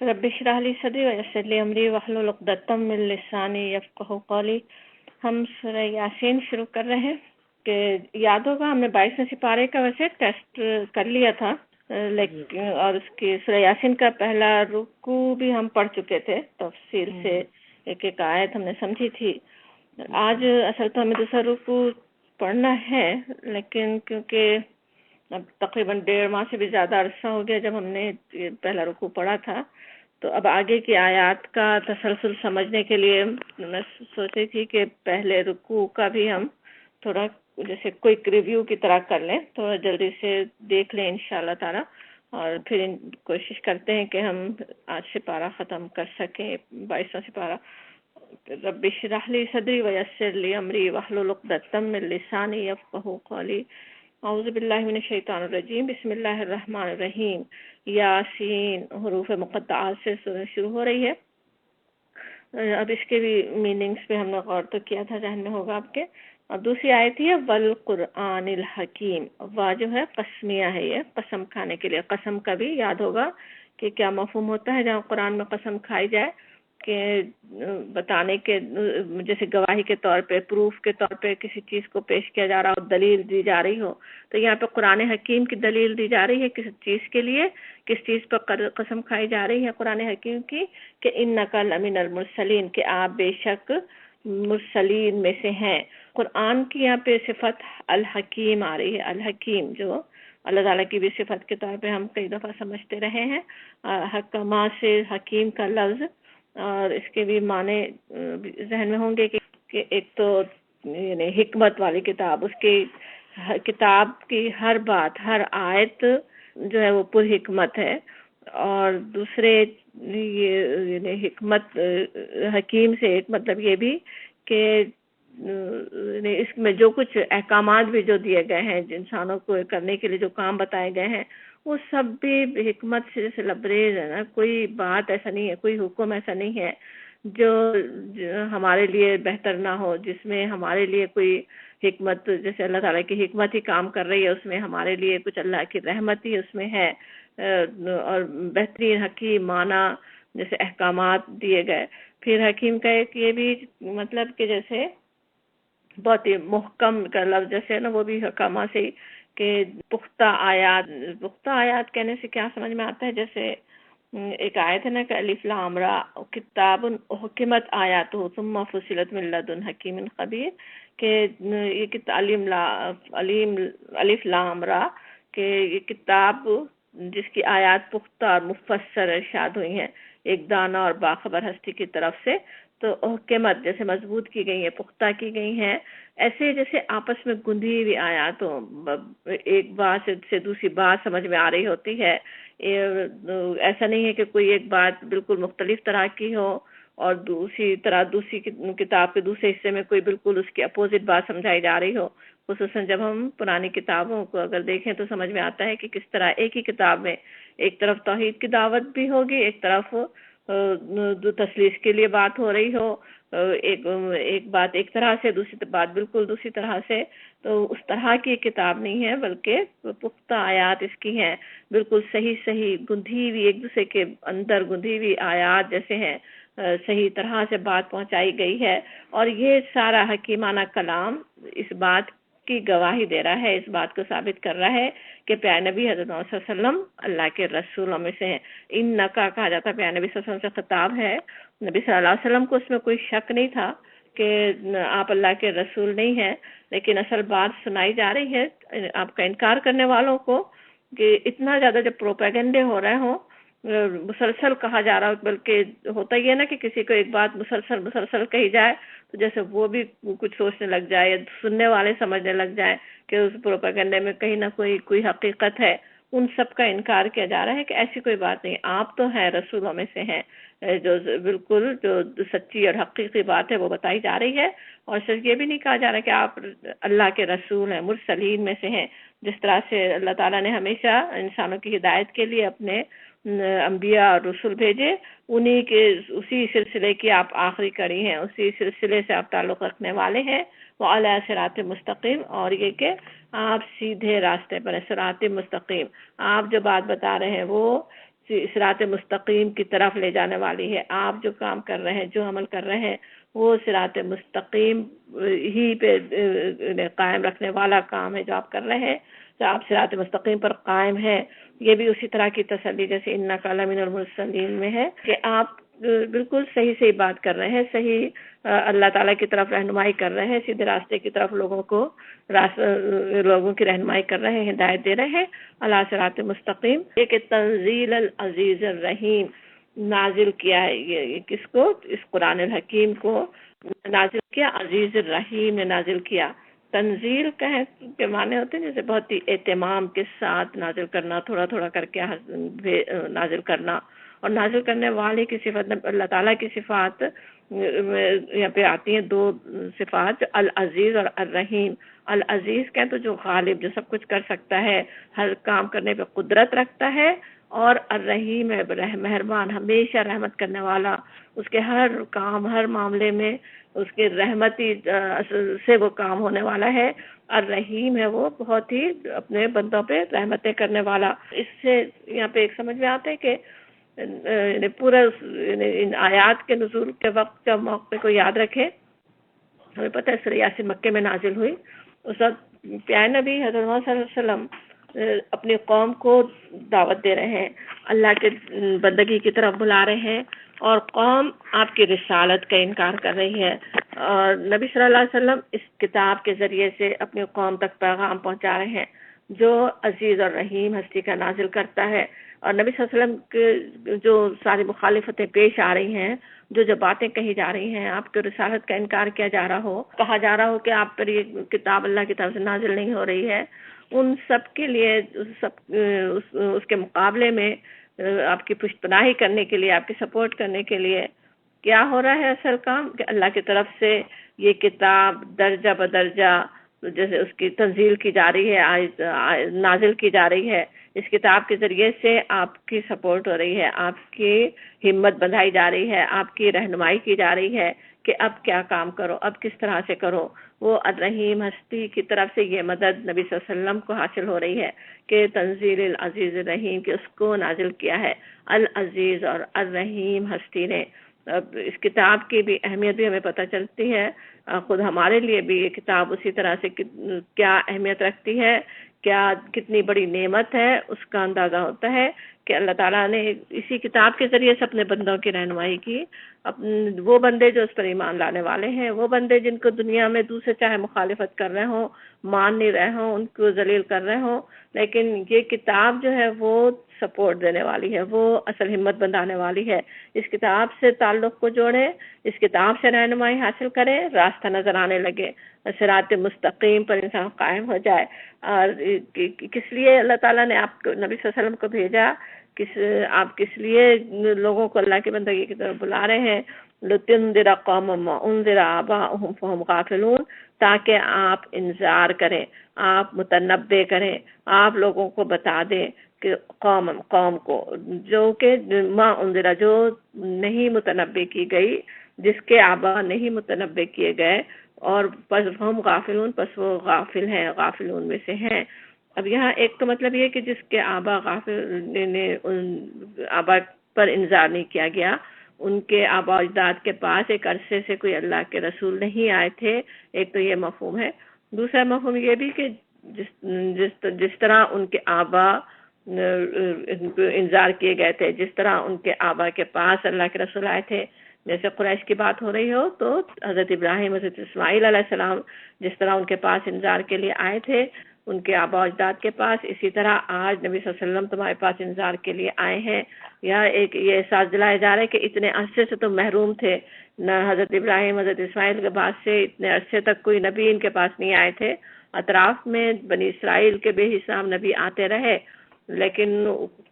رب اشرح لی صدری ویسر لی امری واحلل عقدۃ من لسانی یفقہوا قولی۔ ہم سورہ یاسین شروع کر رہے ہیں کہ یاد ہوگا ہم نے 22ویں سپارے کا ویسے ٹیسٹ کر لیا تھا، لیکن اور اس کی سورہ یاسین کا پہلا رکوع بھی ہم پڑھ چکے تھے تفصیل سے، ایک ایک آیت ہم نے سمجھی تھی۔ آج اصل تو ہمیں دوسرا رکوع پڑھنا ہے، لیکن کیونکہ اب تقریباً 1.5 ماہ سے بھی زیادہ عرصہ ہو گیا جب ہم نے پہلا رکوع پڑھا تھا، تو اب آگے کی آیات کا تسلسل سمجھنے کے لیے میں سوچ رہی تھی کہ پہلے رکوع کا بھی ہم تھوڑا جیسے کوئک ریویو کی طرح کر لیں، تھوڑا جلدی سے دیکھ لیں انشاءاللہ تعالی، اور پھر کوشش کرتے ہیں کہ ہم آج سپارہ ختم کر سکیں 22واں سپارہ۔ رب اشرح لی صدری ویسر لی امری واحلل عقدۃ من لسانی یفقہوا قولی۔ اعوذ باللہ من الشیطان الرجیم، بسم اللہ الرحمن الرحیم۔ یاسین حروف مقطعات سے شروع ہو رہی ہے۔ اب اس کے بھی میننگز پہ ہم نے غور تو کیا تھا، ذہن میں ہوگا آپ کے۔ اب دوسری آیت ہے والقرآن الحکیم، وا جو ہے قسمیہ ہے، یہ قسم کھانے کے لیے۔ قسم کا بھی یاد ہوگا کہ کیا مفہوم ہوتا ہے جہاں قرآن میں قسم کھائی جائے، کہ بتانے کے جیسے گواہی کے طور پہ، پروف کے طور پہ کسی چیز کو پیش کیا جا رہا ہو، دلیل دی جا رہی ہو، تو یہاں پہ قرآن حکیم کی دلیل دی جا رہی ہے کس چیز کے لیے، کس چیز پر قسم کھائی جا رہی ہے قرآن حکیم کی، کہ انک لمن المرسلین، کہ آپ بے شک مرسلین میں سے ہیں۔ قرآن کی یہاں پہ صفت الحکیم آ رہی ہے، الحکیم جو اللہ تعالیٰ کی بھی صفت کے طور پہ ہم کئی دفعہ سمجھتے رہے ہیں۔ حکما سے حکیم کا لفظ، اور اس کے بھی معنی ذہن میں ہوں گے کہ ایک تو یعنی حکمت والی کتاب، اس کی کتاب کی ہر بات، ہر آیت جو ہے وہ پر حکمت ہے، اور دوسرے یعنی حکمت حکیم سے ایک مطلب یہ بھی کہ اس میں جو کچھ احکامات بھی جو دیے گئے ہیں انسانوں کو کرنے کے لیے، جو کام بتائے گئے ہیں، وہ سب بھی حکمت سے جیسے لبریز ہے نا۔ کوئی بات ایسا نہیں ہے، کوئی حکم ایسا نہیں ہے جو ہمارے لیے بہتر نہ ہو، جس میں ہمارے لیے کوئی حکمت، جیسے اللہ تعالیٰ کی حکمت ہی کام کر رہی ہے، اس میں ہمارے لیے کچھ اللہ کی رحمت ہی اس میں ہے، اور بہترین حکیم معنی جیسے احکامات دیے گئے۔ پھر حکیم کا ایک یہ بھی مطلب کہ جیسے بہت ہی محکم کا لفظ جیسے نا، وہ بھی حکامہ سے کہ پختہ آیات۔ پختہ آیات کہنے سے کیا سمجھ میں آتا ہے، جیسے ایک آیت ہے نا کہ الف لام را کتاب حکمت آیاتہ ثم فصلت من لدن حکیم خبیر، کہ یہ الف لام را، کہ یہ کتاب جس کی آیات پختہ اور مفسر ارشاد ہوئی ہیں ایک دانا اور باخبر ہستی کی طرف سے، تو حکمت جیسے مضبوط کی گئی ہیں، پختہ کی گئی ہیں، ایسے جیسے آپس میں گندھی ہوئی آیات ہو، ایک بات سے دوسری بات سمجھ میں آ رہی ہوتی ہے۔ ایسا نہیں ہے کہ کوئی ایک بات بالکل مختلف طرح کی ہو اور دوسری طرح دوسری کتاب کے دوسرے حصے میں کوئی بالکل اس کی اپوزٹ بات سمجھائی جا رہی ہو۔ خصوصاً جب ہم پرانی کتابوں کو اگر دیکھیں تو سمجھ میں آتا ہے کہ کس طرح ایک ہی کتاب میں ایک طرف توحید کی دعوت بھی ہوگی، ایک طرف تثلیث کے لیے بات ہو رہی ہو، ایک بات ایک طرح سے، دوسری بات بالکل دوسری طرح سے، تو اس طرح کی کتاب نہیں ہے، بلکہ پختہ آیات اس کی ہیں، بالکل صحیح گندھی ہوئی، ایک دوسرے کے اندر گندھی ہوئی آیات جیسے ہیں، صحیح طرح سے بات پہنچائی گئی ہے۔ اور یہ سارا حکیمانہ کلام اس بات کی گواہی دے رہا ہے، اس بات کو ثابت کر رہا ہے کہ پیارے نبی حضرت محمد صلی اللہ علیہ وسلم اللہ کے رسولوں میں سے ہیں۔ انکا کہا جاتا ہے، پیارے نبی صلی اللہ علیہ وسلم سے خطاب ہے، نبی صلی اللہ علیہ وسلم کو اس میں کوئی شک نہیں تھا کہ آپ اللہ کے رسول نہیں ہیں، لیکن اصل بات سنائی جا رہی ہے آپ کا انکار کرنے والوں کو، کہ اتنا زیادہ جب پروپیگنڈے ہو رہے ہوں، مسلسل کہا جا رہا ہو، بلکہ ہوتا ہی ہے نا کہ کسی کو ایک بات مسلسل کہی جائے تو جیسے وہ بھی کچھ سوچنے لگ جائے یا سننے والے سمجھنے لگ جائے کہ اس پروپیگنڈے میں کہیں نہ کوئی حقیقت ہے۔ ان سب کا انکار کیا جا رہا ہے کہ ایسی کوئی بات نہیں، آپ تو ہیں رسولوں میں سے ہیں، جو بالکل جو سچی اور حقیقی بات ہے وہ بتائی جا رہی ہے۔ اور صرف یہ بھی نہیں کہا جا رہا کہ آپ اللہ کے رسول ہیں، مرسلین میں سے ہیں، جس طرح سے اللہ تعالیٰ نے ہمیشہ انسانوں کی ہدایت کے لیے اپنے انبیاء اور رسول بھیجے، انہی کے اسی سلسلے کی آپ آخری کڑی ہیں، اسی سلسلے سے آپ تعلق رکھنے والے ہیں۔ وعلی صراط مستقیم، اور یہ کہ آپ سیدھے راستے پر ہیں، صراط مستقیم۔ آپ جو بات بتا رہے ہیں وہ صراط مستقیم کی طرف لے جانے والی ہے. آپ جو کام کر رہے ہیں، جو عمل کر رہے ہیں، وہ صراط مستقیم ہی پہ قائم رکھنے والا کام ہے جو آپ کر رہے ہیں. تو آپ صراط مستقیم پر قائم ہیں. یہ بھی اسی طرح کی تسلی جیسے انک لمن المرسلین میں ہے کہ آپ بالکل صحیح بات کر رہے ہیں، صحیح اللہ تعالیٰ کی طرف رہنمائی کر رہے ہیں، سیدھے راستے کی طرف لوگوں کی رہنمائی کر رہے ہیں، ہدایت دے رہے ہیں اللہ صراط مستقیم. کہ تنزیل العزیز الرحیم نازل کیا ہے، یہ کس کو؟ اس قرآن الحکیم کو نازل کیا، عزیز الرحیم نے نازل کیا. تنزیل کے معنی ہوتے ہیں جیسے بہت ہی اہتمام کے ساتھ نازل کرنا، تھوڑا تھوڑا کر کے نازل کرنا. اور نازل کرنے والے کی صفت اللہ تعالیٰ کی صفات یہاں پہ آتی ہیں، دو صفات، العزیز اور الرحیم. العزیز کہیں تو جو غالب، جو سب کچھ کر سکتا ہے، ہر کام کرنے پہ قدرت رکھتا ہے. اور الرحیم ہے مہربان، ہمیشہ رحمت کرنے والا، اس کے ہر کام ہر معاملے میں اس کے رحمتی سے وہ کام ہونے والا ہے. الرحیم ہے وہ بہت ہی اپنے بندوں پہ رحمتیں کرنے والا. اس سے یہاں پہ ایک سمجھ میں آتا ہے کہ پورا ان آیات کے نزول کے وقت کا موقع کو یاد رکھے. ہمیں پتہ ہے سورہ یاسین مکے میں نازل ہوئی، اس وقت پیارے نبی حضرت محمد صلی اللہ علیہ وسلم اپنی قوم کو دعوت دے رہے ہیں، اللہ کے بندگی کی طرف بلا رہے ہیں، اور قوم آپ کی رسالت کا انکار کر رہی ہے. اور نبی صلی اللہ علیہ وسلم اس کتاب کے ذریعے سے اپنی قوم تک پیغام پہنچا رہے ہیں جو عزیز اور رحیم ہستی کا نازل کرتا ہے. اور نبی صلی اللہ علیہ وسلم کے جو ساری مخالفتیں پیش آ رہی ہیں، جو باتیں کہی جا رہی ہیں، آپ کے رسالت کا انکار کیا جا رہا ہو، کہا جا رہا ہو کہ آپ پر یہ کتاب اللہ کی طرف سے نازل نہیں ہو رہی ہے، ان سب کے لیے اس کے مقابلے میں آپ کی پشت پناہی کرنے کے لیے، آپ کی سپورٹ کرنے کے لیے کیا ہو رہا ہے اصل کام کہ اللہ کی طرف سے یہ کتاب درجہ بدرجہ جیسے اس کی تنزیل کی جا رہی ہے، نازل کی جا رہی ہے. اس کتاب کے ذریعے سے آپ کی سپورٹ ہو رہی ہے، آپ کی ہمت بندھائی جا رہی ہے، آپ کی رہنمائی کی جا رہی ہے کہ اب کیا کام کرو، اب کس طرح سے کرو. وہ الرحیم ہستی کی طرف سے یہ مدد نبی صلی اللہ علیہ وسلم کو حاصل ہو رہی ہے کہ تنزیل العزیز الرحیم کہ اس کو نازل کیا ہے العزیز اور الرحیم ہستی نے. اب اس کتاب کی بھی اہمیت بھی ہمیں پتہ چلتی ہے، خود ہمارے لیے بھی یہ کتاب اسی طرح سے کیا اہمیت رکھتی ہے، کیا کتنی بڑی نعمت ہے، اس کا اندازہ ہوتا ہے کہ اللہ تعالیٰ نے اسی کتاب کے ذریعے سے اپنے بندوں کی رہنمائی کی. وہ بندے جو اس پر ایمان لانے والے ہیں، وہ بندے جن کو دنیا میں دوسرے چاہے مخالفت کر رہے ہوں، مان نہیں رہے ہوں، ان کو ذلیل کر رہے ہوں، لیکن یہ کتاب جو ہے وہ سپورٹ دینے والی ہے، وہ اصل ہمت بندھانے والی ہے. اس کتاب سے تعلق کو جوڑے، اس کتاب سے رہنمائی حاصل کرے، راستہ نظر آنے لگے، صراط مستقیم پر انسان قائم ہو جائے. اور کس لیے اللہ تعالیٰ نے آپ کو نبی صلی اللہ علیہ وسلم کو بھیجا، آپ کس لیے لوگوں کو اللہ کی بندگی کی طرف بلا رہے ہیں؟ لتنذر قوما ما انذر آباؤہم فہم غافلون، تاکہ آپ انذار کریں، آپ متنبع کریں، آپ لوگوں کو بتا دیں کہ قوم کو جو کہ ما انذر جو نہیں متنبع کی گئی، جس کے آبا نہیں متنبع کیے گئے، اور پس ہم غافلون، پس وہ غافل ہیں، غافلون میں سے ہیں. اب یہاں ایک تو مطلب یہ کہ جس کے آبا غافل آبا پر انذار نہیں کیا گیا، ان کے آبا اجداد کے پاس ایک عرصے سے کوئی اللہ کے رسول نہیں آئے تھے، ایک تو یہ مفہوم ہے. دوسرا مفہوم یہ بھی کہ جس طرح ان کے آبا انذار کیے گئے تھے، جس طرح ان کے آبا کے پاس اللہ کے رسول آئے تھے، جیسے قریش کی بات ہو رہی ہو تو حضرت ابراہیم، حضرت اسماعیل علیہ السلام جس طرح ان کے پاس انذار کے لیے آئے تھے ان کے آبا اجداد کے پاس، اسی طرح آج نبی صلی اللہ علیہ وسلم تمہارے پاس انذار کے لیے آئے ہیں. یا ایک یہ احساس دلایا جا رہا ہے کہ اتنے عرصے سے تو محروم تھے، نہ حضرت ابراہیم حضرت اسماعیل کے بعد سے اتنے عرصے تک کوئی نبی ان کے پاس نہیں آئے تھے. اطراف میں بنی اسرائیل کے بے حساب نبی آتے رہے، لیکن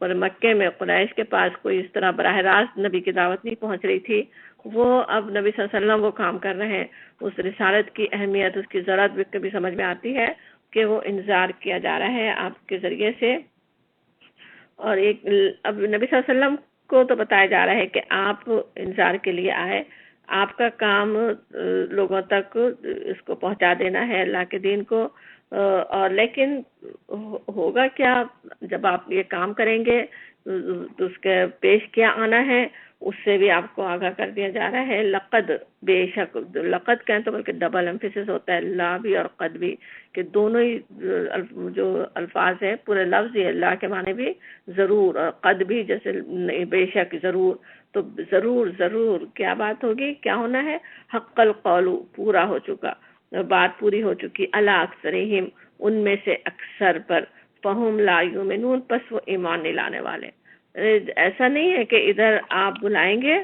مکے میں قریش کے پاس کوئی اس طرح براہ راست نبی کی دعوت نہیں پہنچ رہی تھی. وہ اب نبی صلی اللہ علیہ وسلم وہ کام کر رہے ہیں. اس رسالت کی اہمیت، اس کی ضرورت بھی کبھی سمجھ میں آتی ہے کہ وہ انذار کیا جا رہا ہے آپ کے ذریعے سے. اور ایک اب نبی صلی اللہ علیہ وسلم کو تو بتایا جا رہا ہے کہ آپ انذار کے لیے آئے، آپ کا کام لوگوں تک اس کو پہنچا دینا ہے اللہ کے دین کو. اور لیکن ہوگا کیا جب آپ یہ کام کریں گے اس کے پیش کیا آنا ہے، اس سے بھی آپ کو آگاہ کر دیا جا رہا ہے. لقد، بے شک، لقد کہیں تو بلکہ ڈبل ایمفیسس ہوتا ہے، لا بھی اور قد بھی، کہ دونوں ہی جو الفاظ ہیں پورے لفظ یہ اللہ کے معنی بھی ضرور، اور قد بھی جیسے بے شک، ضرور. تو ضرور ضرور کیا بات ہوگی، کیا ہونا ہے، حق القول، پورا ہو چکا، بات پوری ہو چکی، الا اکثرہم، ان میں سے اکثر پر، فہم لا یؤمنون، پس وہ ایمان نہیں لانے والے. ایسا نہیں ہے کہ ادھر آپ بلائیں گے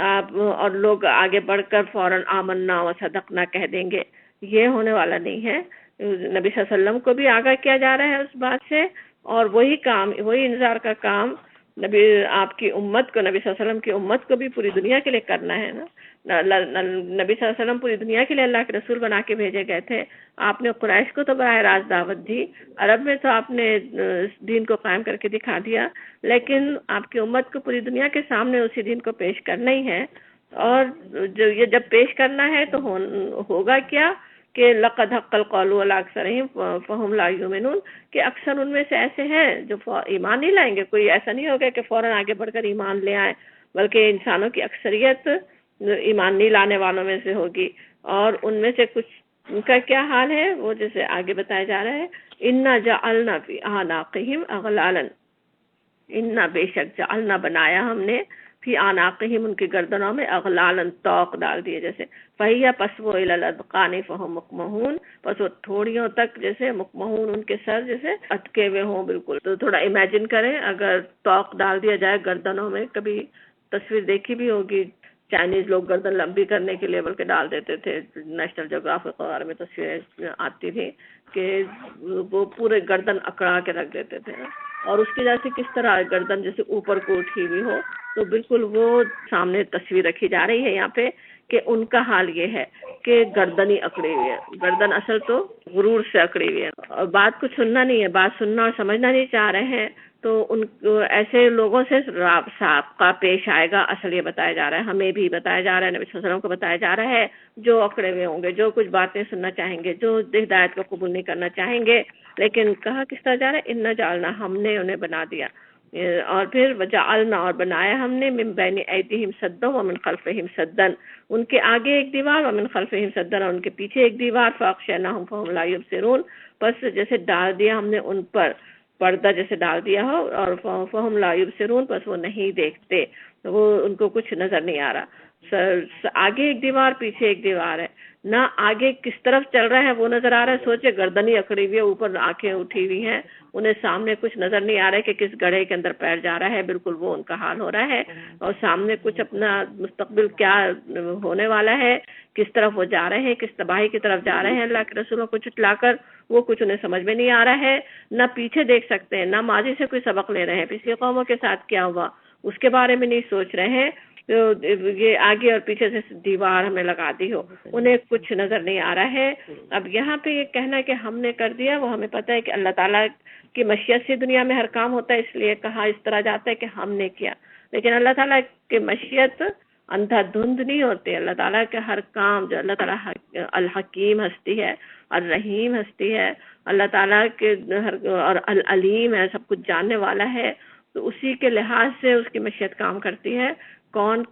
آپ اور لوگ آگے بڑھ کر فوراً آمنا و صدقنا کہہ دیں گے، یہ ہونے والا نہیں ہے. نبی صلی اللہ علیہ وسلم کو بھی آگاہ کیا جا رہا ہے اس بات سے، اور وہی کام، وہی انذار کا کام نبی آپ کی امت کو، نبی صلی اللہ علیہ وسلم کی امت کو بھی پوری دنیا کے لیے کرنا ہے نا. نبی صلی اللہ علیہ وسلم پوری دنیا کے لیے اللہ کے رسول بنا کے بھیجے گئے تھے. آپ نے قریش کو تو براہ راست دعوت دی، عرب میں تو آپ نے اس دین کو قائم کر کے دکھا دیا، لیکن آپ کی امت کو پوری دنیا کے سامنے اسی دین کو پیش کرنا ہی ہے. اور جو یہ جب پیش کرنا ہے تو ہوگا کیا کہ لقد حق القول علی اکثرہم فہم لا یؤمنون، کہ اکثر ان میں سے ایسے ہیں جو ایمان نہیں لائیں گے. کوئی ایسا نہیں ہوگا کہ فوراً آگے بڑھ کر ایمان لے آئیں، بلکہ انسانوں کی اکثریت ایمان نہیں لانے والوں میں سے ہوگی. اور ان میں سے کچھ ان کا کیا حال ہے وہ جیسے آگے بتایا جا رہا ہے، انا جعلنا فی اعناقہم اغلالا، انا بے شک جعلنا بنایا ہم نے، فی اعناقہم ان کی گردنوں میں، اغلالا توق ڈال دیے جیسے، فہیا پس وہ الی الاذقان فہم مقمحون، پس وہ تھوڑیوں تک جیسے مقمحون ان کے سر جیسے اٹکے ہوئے ہوں بالکل. تو تھوڑا امیجن کریں اگر توق ڈال دیا جائے گردنوں میں، کبھی تصویر دیکھی بھی ہوگی، چائنیز لوگ گردن لمبی کرنے کے لیے بلکہ ڈال دیتے تھے، نیشنل جغرافک وغیرہ میں تصویریں آتی تھی کہ وہ پورے گردن اکڑا کے رکھ دیتے تھے، اور اس کی وجہ سے کس طرح گردن جیسے اوپر کو اٹھی ہوئی ہو. تو بالکل وہ سامنے تصویر رکھی جا رہی ہے یہاں پہ کہ ان کا حال یہ ہے کہ گردن ہی اکڑی ہوئی ہے. گردن اصل تو غرور سے اکڑی ہوئی ہے، اور بات کو سننا نہیں ہے، بات سننا اور سمجھنا نہیں چاہ رہے ہیں. تو ان ایسے لوگوں سے سابقہ پیش آئے گا. اصل یہ بتایا جا رہا ہے، ہمیں بھی بتایا جا رہا ہے، نبی صلی اللہ علیہ وسلم کو بتایا جا رہا ہے، جو اکڑے ہوئے ہوں گے، جو کچھ باتیں سننا چاہیں گے، جو ہدایت کو قبول نہیں کرنا چاہیں گے. لیکن کہا کس طرح جا رہا ہے، انا جعلنا، ہم نے انہیں بنا دیا، اور پھر وجعلنا، اور بنایا ہم نے، من بین ایدیہم سدا ومن خلفہم سدا، ان کے آگے ایک دیوار، ومن خلفہم سدا، اور ان کے پیچھے ایک دیوار، فاغشیناہم فہم لا یبصرون، بس جیسے ڈال دیا ہم نے ان پر پردہ جیسے ڈال دیا ہو، اور فہم لا یبصرون، بس وہ نہیں دیکھتے، وہ ان کو کچھ نظر نہیں آ رہا. آگے ایک دیوار پیچھے ایک دیوار ہے، نہ آگے کس طرف چل رہا ہے وہ نظر آ رہا ہے. سوچے گردنی اکڑی ہوئی ہے، اوپر آنکھیں اٹھی ہوئی ہیں، انہیں سامنے کچھ نظر نہیں آ رہا ہے کہ کس گڑھے کے اندر پیر جا رہا ہے. بالکل وہ ان کا حال ہو رہا ہے، اور سامنے کچھ اپنا مستقبل کیا ہونے والا ہے، کس طرف وہ جا رہے ہیں، کس تباہی کی طرف جا رہے ہیں اللہ کے رسولوں کو چٹلا کر، وہ کچھ انہیں سمجھ میں نہیں آ رہا ہے. نہ پیچھے دیکھ سکتے ہیں، نہ ماضی سے کوئی سبق لے رہے ہیں، پچھلی قوموں کے ساتھ کیا ہوا اس کے بارے میں نہیں سوچ رہے ہیں. یہ آگے اور پیچھے سے دیوار ہمیں لگا دی ہو، انہیں کچھ نظر نہیں آ رہا ہے. اب یہاں پہ یہ کہنا کہ ہم نے کر دیا، وہ ہمیں پتہ ہے کہ اللہ تعالیٰ کی مشیت سے دنیا میں ہر کام ہوتا ہے، اس لیے کہا اس طرح جاتا ہے کہ ہم نے کیا. لیکن اللہ تعالیٰ کی مشیت اندھا دھند نہیں ہوتے. اللہ تعالیٰ کے ہر کام، جو اللہ تعالیٰ الحکیم ہستی ہے، الرحیم ہستی ہے، اللہ تعالیٰ کے اور العلیم ہے، سب کچھ جاننے والا ہے. تو اسی کے لحاظ سے اس کی مشیت کام کرتی ہے، کون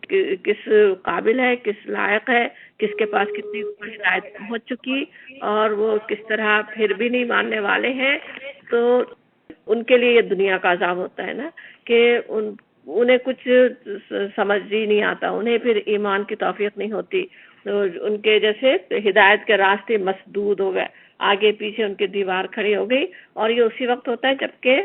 کس قابل ہے، کس لائق ہے، کس کے پاس کتنی ہدایت پہنچ چکی، اور وہ کس طرح پھر بھی نہیں ماننے والے ہیں. تو ان کے لیے یہ دنیا کا عذاب ہوتا ہے نا، کہ انہیں کچھ سمجھ ہی نہیں آتا، انہیں پھر ایمان کی توفیق نہیں ہوتی. تو ان کے جیسے ہدایت کے راستے مسدود ہو گئے، آگے پیچھے ان کی دیوار کھڑی ہو گئی. اور یہ اسی وقت ہوتا ہے جبکہ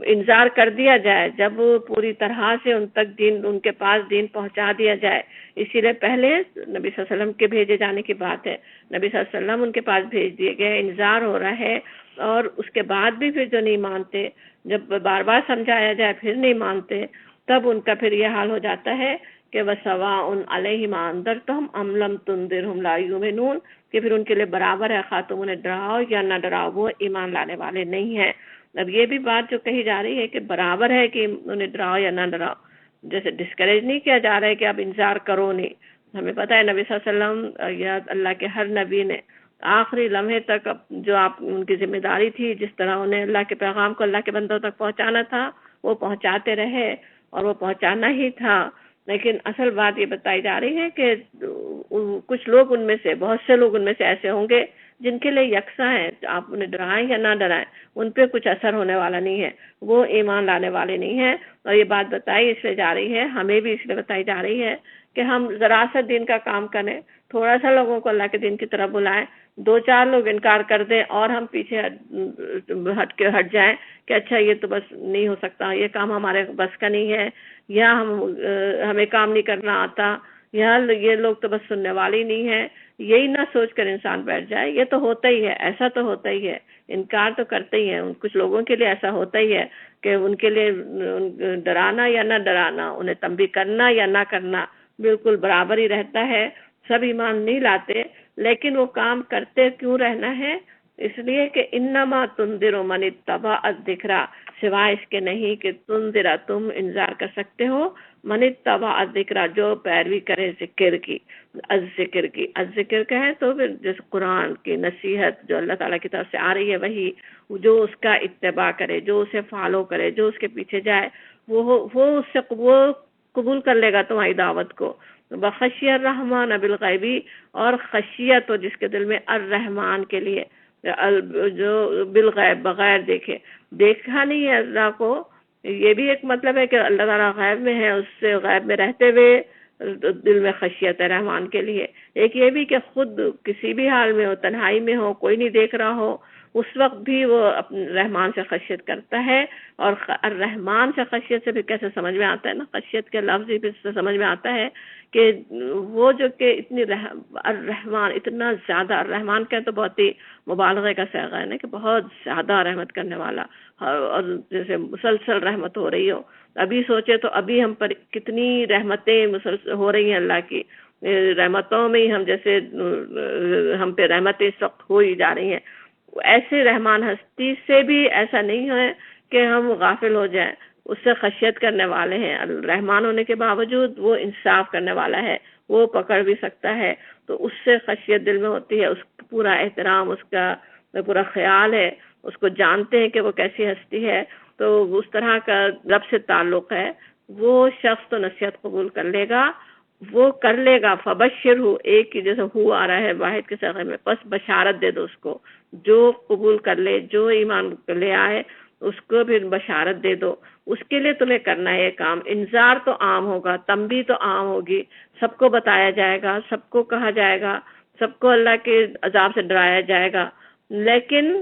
انذار کر دیا جائے، جب پوری طرح سے ان تک دین، ان کے پاس دین پہنچا دیا جائے. اسی لیے پہلے نبی صلی اللہ علیہ وسلم کے بھیجے جانے کی بات ہے، نبی صلی اللہ علیہ وسلم ان کے پاس بھیج دیے گئے، انذار ہو رہا ہے. اور اس کے بعد بھی پھر جو نہیں مانتے، جب بار بار سمجھایا جائے پھر نہیں مانتے، تب ان کا پھر یہ حال ہو جاتا ہے کہ وَسَوَاءٌ عَلَيْهِمْ أَنذَرْتَهُمْ أَمْ لَمْ تُنذِرْهُمْ لَا يُؤْمِنُونَ، کہ پھر ان کے لیے برابر ہے، خواہ تم انہیں ڈراؤ یا نہ ڈراؤ، وہ ایمان لانے والے نہیں ہیں. اب یہ بھی بات جو کہی جا رہی ہے کہ برابر ہے کہ انہیں ڈراؤ یا نہ ڈراؤ، جیسے ڈسکریج نہیں کیا جا رہا ہے کہ اب انذار کرو نہیں. ہمیں پتہ ہے نبی صلی اللہ علیہ وسلم یا اللہ کے ہر نبی نے آخری لمحے تک جو آپ ان کی ذمہ داری تھی، جس طرح انہیں اللہ کے پیغام کو اللہ کے بندوں تک پہنچانا تھا، وہ پہنچاتے رہے اور وہ پہنچانا ہی تھا. لیکن اصل بات یہ بتائی جا رہی ہے کہ کچھ لوگ ان میں سے، بہت سے لوگ ان میں سے ایسے ہوں گے جن کے لیے یکساں ہے، آپ انہیں ڈرائیں یا نہ ڈرائیں ان پہ کچھ اثر ہونے والا نہیں ہے، وہ ایمان لانے والے نہیں ہیں. اور یہ بات بتائی اس لیے جا رہی ہے، ہمیں بھی اس لیے بتائی جا رہی ہے کہ ہم ذرا سا دین کا کام کریں، تھوڑا سا لوگوں کو اللہ کے دین کی طرف بلائیں. 2-4 لوگ انکار کر دیں اور ہم پیچھے ہٹ جائیں کہ اچھا یہ تو بس نہیں ہو سکتا، یہ کام ہمارے بس کا نہیں ہے، یا ہمیں کام نہیں کرنا آتا، یا یہ لوگ تو بس سننے والے نہیں ہیں. یہی نہ سوچ کر انسان بیٹھ جائے. یہ تو ہوتا ہی ہے، ایسا تو ہوتا ہی ہے، انکار تو کرتے ہی ہیں. کچھ لوگوں کے لیے ایسا ہوتا ہی ہے کہ ان کے لیے ڈرانا یا نہ ڈرانا، انہیں تنبیہ کرنا یا نہ کرنا بالکل برابر ہی رہتا ہے. سب ایمان نہیں لاتے، لیکن وہ کام کرتے کیوں رہنا ہے؟ اس لیے کہ انما تنذر من اتبع الذکر، سوائے اس کے نہیں کہ تنذر، تم انذار کر سکتے ہو، من اتبع الذکر، جو پیروی کرے ذکر کی، الذکر کی. الذکر کہیں تو پھر جیسے قرآن کی نصیحت جو اللہ تعالیٰ کی طرف سے آ رہی ہے، وہی جو اس کا اتباع کرے، جو اسے فالو کرے، جو اس کے پیچھے جائے، وہ اس سے وہ قبول کر لے گا تمہاری دعوت کو. بخشی الرحمن بالغیبی، اور خشیت ہو جس کے دل میں الرحمن کے لیے، جو بالغیب بغیر دیکھے، دیکھا نہیں ہے اللہ کو. یہ بھی ایک مطلب ہے کہ اللہ تعالیٰ غیب میں ہے، اس سے غیب میں رہتے ہوئے دل میں خشیت ہے رحمان کے لیے. ایک یہ بھی کہ خود کسی بھی حال میں ہو، تنہائی میں ہو، کوئی نہیں دیکھ رہا ہو، اس وقت بھی وہ اپنے رحمان سے خشیت کرتا ہے. اور الرحمن سے خشیت سے بھی کیسے سمجھ میں آتا ہے نا، خشیت کے لفظ ہی سے سمجھ میں آتا ہے کہ وہ جو کہ اتنی الرحمن، اتنا زیادہ، الرحمن کا تو بہت ہی مبالغے کا صیغہ ہے نا، کہ بہت زیادہ رحمت کرنے والا، اور جیسے مسلسل رحمت ہو رہی ہو. ابھی سوچے تو ابھی ہم پر کتنی رحمتیں مسلسل ہو رہی ہیں اللہ کی رحمتوں میں ہی، ہم جیسے ہم پہ رحمتیں اس وقت ہو ہی جا رہی ہیں. ایسے رحمان ہستی سے بھی ایسا نہیں ہے کہ ہم غافل ہو جائیں، اس سے خشیت کرنے والے ہیں. رحمان ہونے کے باوجود وہ انصاف کرنے والا ہے، وہ پکڑ بھی سکتا ہے، تو اس سے خشیت دل میں ہوتی ہے. اس کا پورا احترام، اس کا پورا خیال ہے، اس کو جانتے ہیں کہ وہ کیسی ہستی ہے. تو اس طرح کا رب سے تعلق ہے، وہ شخص تو نصیحت قبول کر لے گا، وہ کر لے گا. فبشر ہو، ایک کی جیسے ہو آ رہا ہے واحد کے صیغے میں، بس بشارت دے دو اس کو، جو قبول کر لے، جو ایمان لے آئے، اس کو پھر بشارت دے دو. اس کے لیے تمہیں کرنا ہے یہ کام. انذار تو عام ہوگا، تنبیہ تو عام ہوگی، سب کو بتایا جائے گا، سب کو کہا جائے گا، سب کو اللہ کے عذاب سے ڈرایا جائے گا. لیکن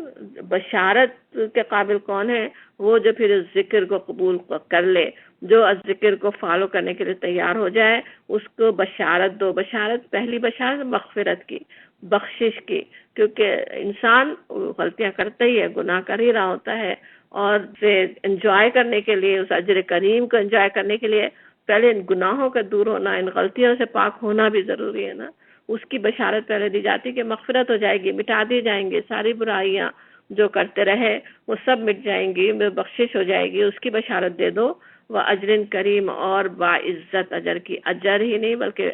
بشارت کے قابل کون ہے؟ وہ جو پھر ذکر کو قبول کر لے، جو ذکر کو فالو کرنے کے لیے تیار ہو جائے، اس کو بشارت دو. بشارت، پہلی بشارت مغفرت کی، بخشش کی، کیونکہ انسان غلطیاں کرتا ہی ہے، گناہ کر ہی رہا ہوتا ہے، اور انجوائے کرنے کے لیے، اس اجر کریم کو انجوائے کرنے کے لیے پہلے ان گناہوں کا دور ہونا، ان غلطیوں سے پاک ہونا بھی ضروری ہے نا. اس کی بشارت پہلے دی جاتی کہ مغفرت ہو جائے گی، مٹا دی جائیں گی ساری برائیاں جو کرتے رہے، وہ سب مٹ جائیں گی، بخشش ہو جائے گی. اس کی بشارت دے دو. وہ اجر کریم، اور باعزت اجر کی، اجر ہی نہیں بلکہ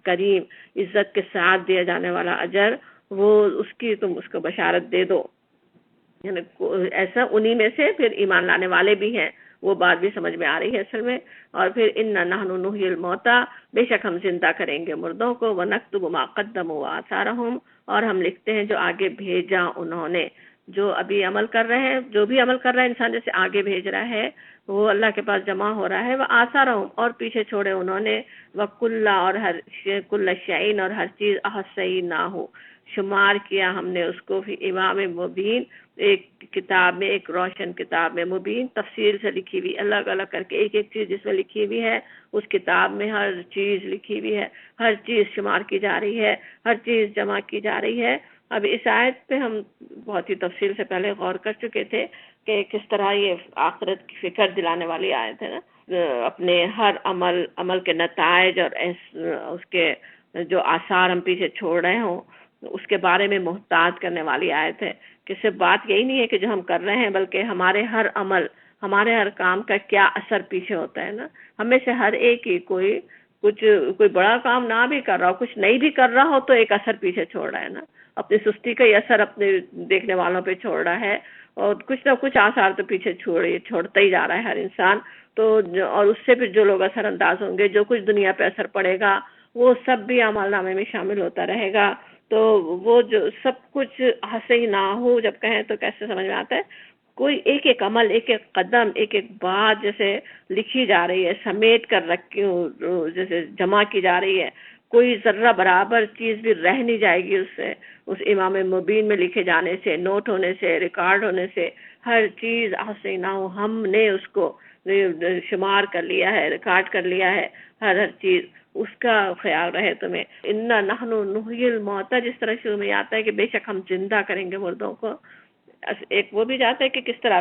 کریم، عزت کے ساتھ دیا جانے والا اجر، وہ اس کی تم اس کو بشارت دے دو. یعنی ایسا انہی میں سے پھر ایمان لانے والے بھی ہیں. وہ بات بھی سمجھ میں آ رہی ہے اصل میں. اور پھر اِنَّا نَحْنُ نُحْيِي الْمَوْتَىٰ، بے شک ہم زندہ کریں گے مردوں کو، وَنَكْتُبُ مَا قَدَّمُوا وَآثَارَهُمْ، اور ہم لکھتے ہیں جو آگے بھیجا انہوں نے. جو ابھی عمل کر رہے ہیں، جو بھی عمل کر رہا ہے انسان، جیسے آگے بھیج رہا ہے، وہ اللہ کے پاس جمع ہو رہا ہے. وَآثَارَهُمْ، اور پیچھے چھوڑے انہوں نے. وَكُلَّ، اور ہر كُلَّ شَيْءٍ، اور ہر چیز، أَحْصَيْنَاهُ، شمار کیا ہم نے اس کو، فی امام مبین، ایک کتاب میں، ایک روشن کتاب میں، مبین تفصیل سے لکھی ہوئی، الگ الگ کر کے ایک ایک چیز جس میں لکھی ہوئی ہے، اس کتاب میں ہر چیز لکھی ہوئی ہے، ہر چیز شمار کی جا رہی ہے، ہر چیز جمع کی جا رہی ہے. اب اس آیت پہ ہم بہت ہی تفصیل سے پہلے غور کر چکے تھے کہ کس طرح یہ آخرت کی فکر دلانے والی آیت ہے نا. اپنے ہر عمل کے نتائج اور اس کے جو آثار ہم پیچھے چھوڑ رہے ہوں، اس کے بارے میں محتاط کرنے والی آیت ہے. کہ صرف بات یہی نہیں ہے کہ جو ہم کر رہے ہیں، بلکہ ہمارے ہر عمل، ہمارے ہر کام کا کیا اثر پیچھے ہوتا ہے نا. ہمیں سے ہر ایک ہی کوئی بڑا کام نہ بھی کر رہا ہو، کچھ نہیں بھی کر رہا ہو، تو ایک اثر پیچھے چھوڑ رہا ہے نا. اپنی سستی کا ہی اثر اپنے دیکھنے والوں پہ چھوڑ رہا ہے، اور کچھ نہ کچھ آثار تو پیچھے چھوڑتا ہی جا رہا ہے ہر انسان. تو اور اس سے پھر جو لوگ اثر انداز ہوں گے، جو کچھ دنیا پہ اثر پڑے گا وہ سب بھی اعمال نامے میں شامل ہوتا رہے گا. تو وہ جو سب کچھ ہنسے ہی نہ ہو جب کہیں تو کیسے سمجھ میں آتا ہے؟ کوئی ایک ایک عمل، ایک ایک قدم، ایک ایک بات جیسے لکھی جا رہی ہے، سمیٹ کر رکھی جیسے جمع کی جا رہی ہے. کوئی ذرہ برابر چیز بھی رہ نہیں جائے گی اس سے، اس امام مبین میں لکھے جانے سے، نوٹ ہونے سے، ریکارڈ ہونے سے. ہر چیز ہنسے نہ ہو، ہم نے اس کو شمار کر لیا ہے، ریکارڈ کر لیا ہے. ہر چیز اس کا خیال رہے تمہیں. انا نحن نحیی الموتى، جس طرح شروع میں آتا ہے کہ بے شک ہم زندہ کریں گے مردوں کو. ایک وہ بھی جاتا ہے کہ کس طرح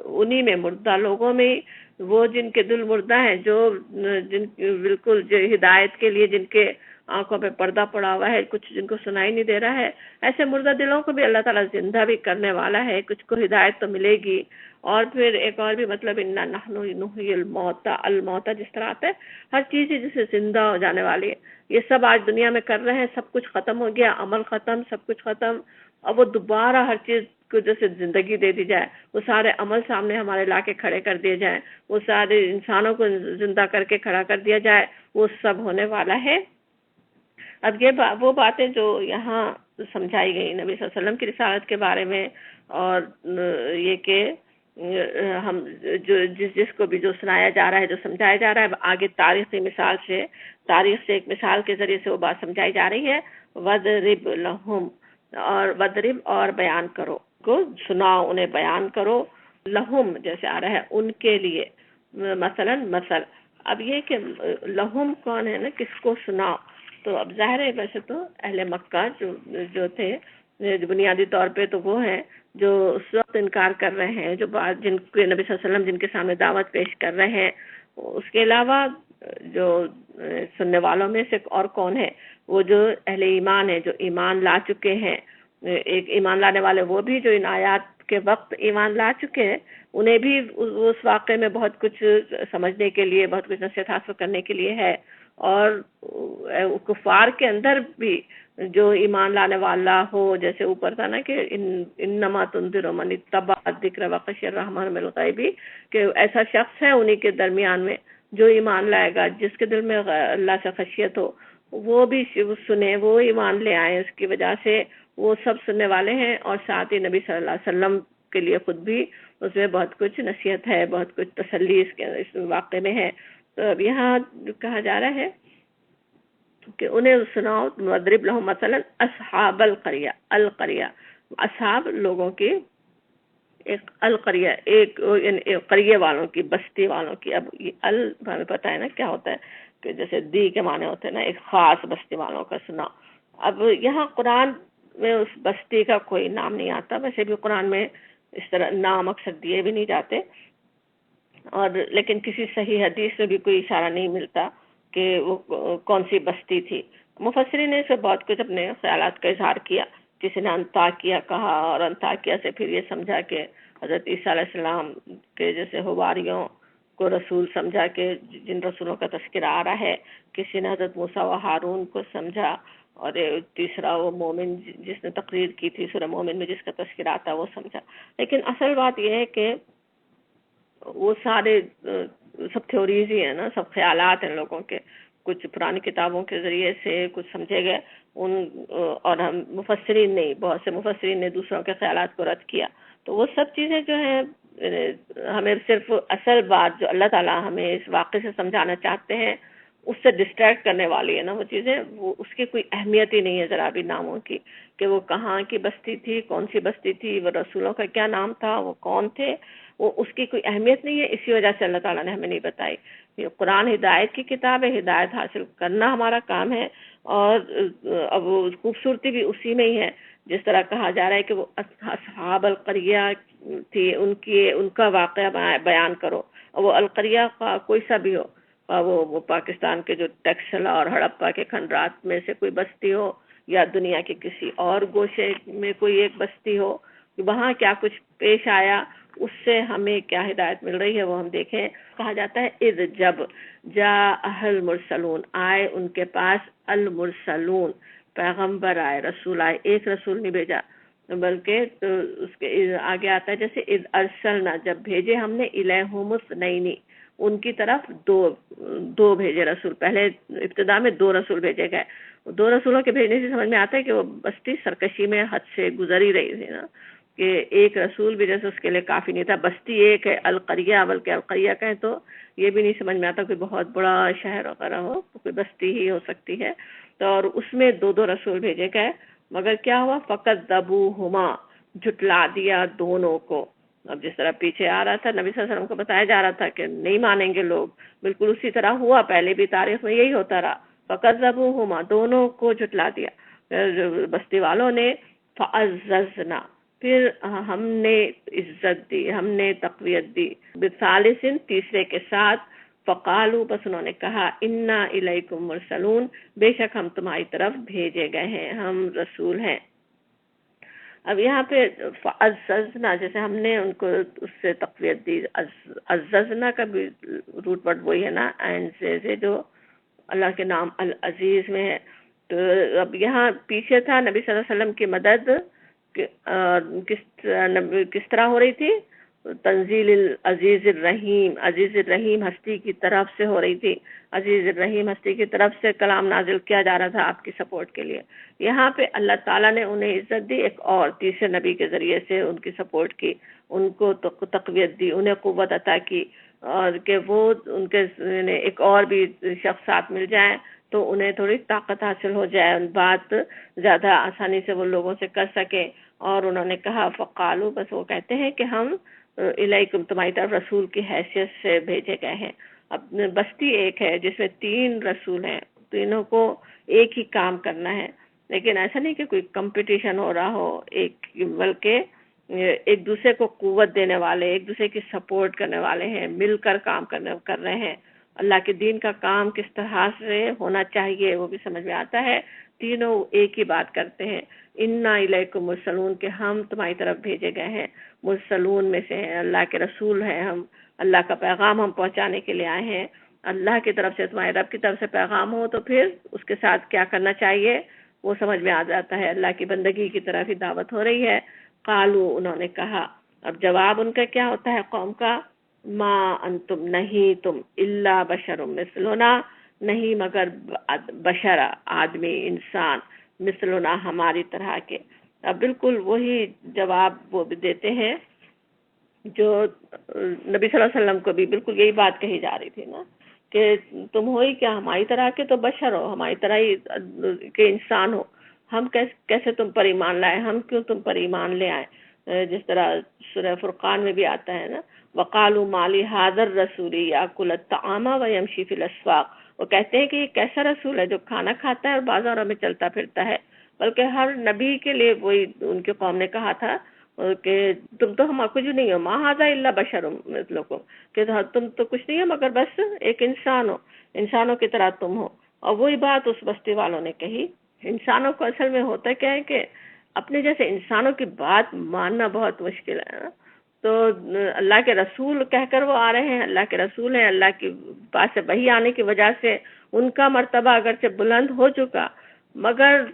انہی میں مردہ لوگوں میں وہ جن کے دل مردہ ہیں، جو جن بالکل جو ہدایت کے لیے جن کے آنکھوں پہ پردہ پڑا ہوا ہے، کچھ جن کو سنائی نہیں دے رہا ہے، ایسے مردہ دلوں کو بھی اللہ تعالیٰ زندہ بھی کرنے والا ہے. کچھ کو ہدایت تو ملے گی. اور پھر ایک اور بھی مطلب انا نحن نحیی الموتى، الموتى جس طرح آتا ہے ہر چیز ہی جسے زندہ ہو جانے والی ہے. یہ سب آج دنیا میں کر رہے ہیں، سب کچھ ختم ہو گیا، عمل ختم، سب کچھ ختم. اب وہ دوبارہ ہر چیز کو جیسے زندگی دے دی جائے، وہ سارے عمل سامنے ہمارے لا کے کھڑے کر دیے جائیں، وہ سارے انسانوں کو زندہ کر کے کھڑا کر دیا جائے، وہ سب ہونے والا ہے. اب یہ وہ باتیں جو یہاں سمجھائی گئی نبی صلی اللہ علیہ وسلم کی رسالت کے بارے میں، اور یہ کہ ہم جو جس کو بھی جو سنایا جا رہا ہے، جو سمجھایا جا رہا ہے، آگے تاریخی مثال سے، تاریخ سے ایک مثال کے ذریعے سے وہ بات سمجھائی جا رہی ہے. وَضْرِبْ لَهُمْ، اور وَضْرِبْ اور بیان کرو، کو سناؤ، انہیں بیان کرو. لہم جیسے آ رہا ہے ان کے لیے، مثلا مثل. اب یہ کہ لہم کون ہے نا، کس کو سناؤ؟ تو اب ظاہر ہے ویسے تو اہل مکہ جو تھے بنیادی طور پہ تو وہ ہیں جو اس وقت انکار کر رہے ہیں، جو جن کے نبی صلی اللہ علیہ وسلم جن کے سامنے دعوت پیش کر رہے ہیں. اس کے علاوہ جو سننے والوں میں سے اور کون ہے؟ وہ جو اہل ایمان ہیں، جو ایمان لا چکے ہیں. ایک ایمان لانے والے وہ بھی جو ان آیات کے وقت ایمان لا چکے ہیں، انہیں بھی اس واقعے میں بہت کچھ سمجھنے کے لیے، بہت کچھ نصیحت حاصل کرنے کے لیے ہے. اور کفار کے اندر بھی جو ایمان لانے والا ہو، جیسے اوپر تھا نا کہ انما تنذر من اتبع الذکر وخشی الرحمن بالغیب، کہ ایسا شخص ہے انہی کے درمیان میں جو ایمان لائے گا، جس کے دل میں اللہ سے خشیت ہو، وہ بھی سنے، وہ ایمان لے آئے. اس کی وجہ سے وہ سب سننے والے ہیں. اور ساتھ ہی نبی صلی اللہ علیہ وسلم کے لیے خود بھی اس میں بہت کچھ نصیحت ہے، بہت کچھ تسلی اس واقعے میں ہے. تو اب یہاں کہا جا رہا ہے کہ انہیں سناؤ. وَاضْرِبْ لَهُم مثلاً اصحاب القریہ، القریہ اصحاب لوگوں کی، ایک القریہ ایک قریے والوں کی، بستی والوں کی. اب یہ ہمیں پتہ ہے نا کیا ہوتا ہے، کہ جیسے دی کے معنی ہوتے ہیں نا، ایک خاص بستی والوں کا سناؤ. اب یہاں قرآن میں اس بستی کا کوئی نام نہیں آتا، ویسے بھی قرآن میں اس طرح نام اکثر دیے بھی نہیں جاتے، اور لیکن کسی صحیح حدیث میں بھی کوئی اشارہ نہیں ملتا کہ وہ کون سی بستی تھی. مفسرین نے اس سے بہت کچھ اپنے خیالات کا اظہار کیا. کسی نے انطاکیہ کہا، اور انطاکیہ سے پھر یہ سمجھا کہ حضرت عیسیٰ علیہ السلام کے جیسے حواریوں کو رسول سمجھا کہ جن رسولوں کا تذکرہ آ رہا ہے. کسی نے حضرت موسیٰ و ہارون کو سمجھا، اور تیسرا وہ مومن جس نے تقریر کی تھی سورہ مومن میں جس کا تذکرہ آتا وہ سمجھا. لیکن اصل بات یہ ہے کہ وہ سارے سب تھیوریز ہی ہیں نا، سب خیالات ہیں لوگوں کے، کچھ پرانی کتابوں کے ذریعے سے کچھ سمجھے گئے اور ہم مفسرین نہیں، بہت سے مفسرین نے دوسروں کے خیالات کو رد کیا. تو وہ سب چیزیں جو ہیں ہمیں صرف اصل بات جو اللہ تعالیٰ ہمیں اس واقعے سے سمجھانا چاہتے ہیں اس سے ڈسٹریکٹ کرنے والی ہے نا وہ چیزیں. وہ اس کی کوئی اہمیت ہی نہیں ہے ذرا بھی ناموں کی، کہ وہ کہاں کی بستی تھی، کون سی بستی تھی، وہ رسولوں کا کیا نام تھا، وہ کون تھے، وہ اس کی کوئی اہمیت نہیں ہے. اسی وجہ سے اللہ تعالیٰ نے ہمیں نہیں بتائی. یہ قرآن ہدایت کی کتاب ہے، ہدایت حاصل کرنا ہمارا کام ہے. اور اب وہ خوبصورتی بھی اسی میں ہی ہے، جس طرح کہا جا رہا ہے کہ وہ اصحاب القریہ تھی، ان کا واقعہ بیان کرو. وہ القریہ کا کوئی سا بھی ہو، وہ پاکستان کے جو ٹیکسلا اور ہڑپا کے کھنڈرات میں سے کوئی بستی ہو، یا دنیا کے کسی اور گوشے میں کوئی ایک بستی ہو، وہاں کیا کچھ پیش آیا، اس سے ہمیں کیا ہدایت مل رہی ہے وہ ہم دیکھیں. کہا جاتا ہے اذ جب جاء المرسلون، آئے ان کے پاس المرسلون، پیغمبر آئے، رسول آئے، ایک رسول نہیں بھیجا، بلکہ تو اس کے آگے آتا ہے جیسے اذ ارسلنا، جب بھیجے ہم نے الیہم اثنین، ان کی طرف دو بھیجے رسول. پہلے ابتدا میں 2 رسول بھیجے گئے. 2 رسولوں کے بھیجنے سے سمجھ میں آتا ہے کہ وہ بستی سرکشی میں حد سے گزر ہی رہی تھی نا، کہ ایک رسول بھی جیسے اس کے لیے کافی نہیں تھا. بستی ایک ہے القریہ، بلکہ القریہ کہیں تو یہ بھی نہیں سمجھ میں آتا کوئی بہت بڑا شہر وغیرہ ہو، کوئی بستی ہی ہو سکتی ہے. تو اور اس میں 2 رسول بھیجے گئے، مگر کیا ہوا؟ فَكَذَّبُوهُمَا، جھٹلا دیا دونوں کو. اب جس طرح پیچھے آ رہا تھا نبی صلی اللہ علیہ وسلم کو بتایا جا رہا تھا کہ نہیں مانیں گے لوگ، بالکل اسی طرح ہوا، پہلے بھی تاریخ میں یہی ہوتا رہا. فَكَذَّبُوهُمَا، دونوں کو جھٹلا دیا بستی والوں نے. فَعَزَّزْنَا، پھر ہم نے عزت دی، ہم نے تقویت دی. بِثَالِثٍ، تیسرے کے ساتھ. فقالو، بس انہوں نے کہا انا الیکم مرسلون، بے شک ہم تمہاری طرف بھیجے گئے ہیں، ہم رسول ہیں. اب یہاں پہ فعززنا، جیسے ہم نے ان کو اس سے تقویت دی. عززنا کا بھی روٹ ورڈ وہی ہے نا، اینڈ سے جو اللہ کے نام العزیز میں ہے. تو اب یہاں پیچھے تھا نبی صلی اللہ علیہ وسلم کی مدد کس طرح ہو رہی تھی؟ تنزیل العزیز الرحیم، عزیز الرحیم ہستی کی طرف سے ہو رہی تھی. عزیز الرحیم ہستی کی طرف سے کلام نازل کیا جا رہا تھا آپ کی سپورٹ کے لیے. یہاں پہ اللہ تعالیٰ نے انہیں عزت دی، ایک اور تیسرے نبی کے ذریعے سے ان کی سپورٹ کی، ان کو تقویت دی، انہیں قوت عطا کی، اور کہ وہ ان کے ایک اور بھی شخص ساتھ مل جائیں تو انہیں تھوڑی طاقت حاصل ہو جائے، بات زیادہ آسانی سے وہ لوگوں سے کر سکیں. اور انہوں نے کہا فقالو، بس وہ کہتے ہیں کہ ہم الیکم، تمہاری طرف رسول کی حیثیت سے بھیجے گئے ہیں. اب بستی ایک ہے جس میں 3 رسول ہیں، تینوں کو ایک ہی کام کرنا ہے. لیکن ایسا نہیں کہ کوئی کمپٹیشن ہو رہا ہو، بلکہ ایک دوسرے کو قوت دینے والے، ایک دوسرے کی سپورٹ کرنے والے ہیں، مل کر کام کر رہے ہیں. اللہ کے دین کا کام کس طرح سے ہونا چاہیے وہ بھی سمجھ میں آتا ہے. تینوں ایک ہی بات کرتے ہیں، انا الیکم مرسلون، کہ ہم تمہاری طرف بھیجے گئے ہیں، مرسلون میں سے ہیں، اللہ کے رسول ہیں ہم، اللہ کا پیغام ہم پہنچانے کے لیے آئے ہیں. اللہ کی طرف سے، تمہارے رب کی طرف سے پیغام ہو تو پھر اس کے ساتھ کیا کرنا چاہیے وہ سمجھ میں آ جاتا ہے. اللہ کی بندگی کی طرف ہی دعوت ہو رہی ہے. قالو، انہوں نے کہا، اب جواب ان کا کیا ہوتا ہے قوم کا؟ ما انتم، نہیں تم، الا بشر مثلنا، نہیں مگر بشر، آدمی، انسان، مثلنا، ہماری طرح کے. اب بالکل وہی جواب وہ بھی دیتے ہیں جو نبی صلی اللہ علیہ وسلم کو بھی بالکل یہی بات کہی جا رہی تھی نا، کہ تم ہو ہی کیا، ہماری طرح کے تو بشر ہو، ہماری طرح ہی کے انسان ہو، ہم کیسے تم پر ایمان لائے، ہم کیوں تم پر ایمان لے آئے. جس طرح سورہ فرقان میں بھی آتا ہے نا، وقالوا ما لهذا الرسول ياكل الطعام ويمشي في الاسواق، وہ کہتے ہیں کہ یہ کیسا رسول ہے جو کھانا کھاتا ہے اور بازاروں میں چلتا پھرتا ہے. بلکہ ہر نبی کے لیے وہی ان کی قوم نے کہا تھا کہ تم تو ہم کچھ نہیں ہو، ما ھذا الا بشر مثلکم، کہ تم تو کچھ نہیں ہو مگر بس ایک انسان ہو، انسانوں کی طرح تم ہو. اور وہی بات اس بستی والوں نے کہی. انسانوں کو اصل میں ہوتا کیا ہے کہ اپنے جیسے انسانوں کی بات ماننا بہت مشکل ہے. تو اللہ کے رسول کہہ کر وہ آ رہے ہیں، اللہ کے رسول ہیں، اللہ کی پاس سے وحی آنے کی وجہ سے ان کا مرتبہ اگرچہ بلند ہو چکا، مگر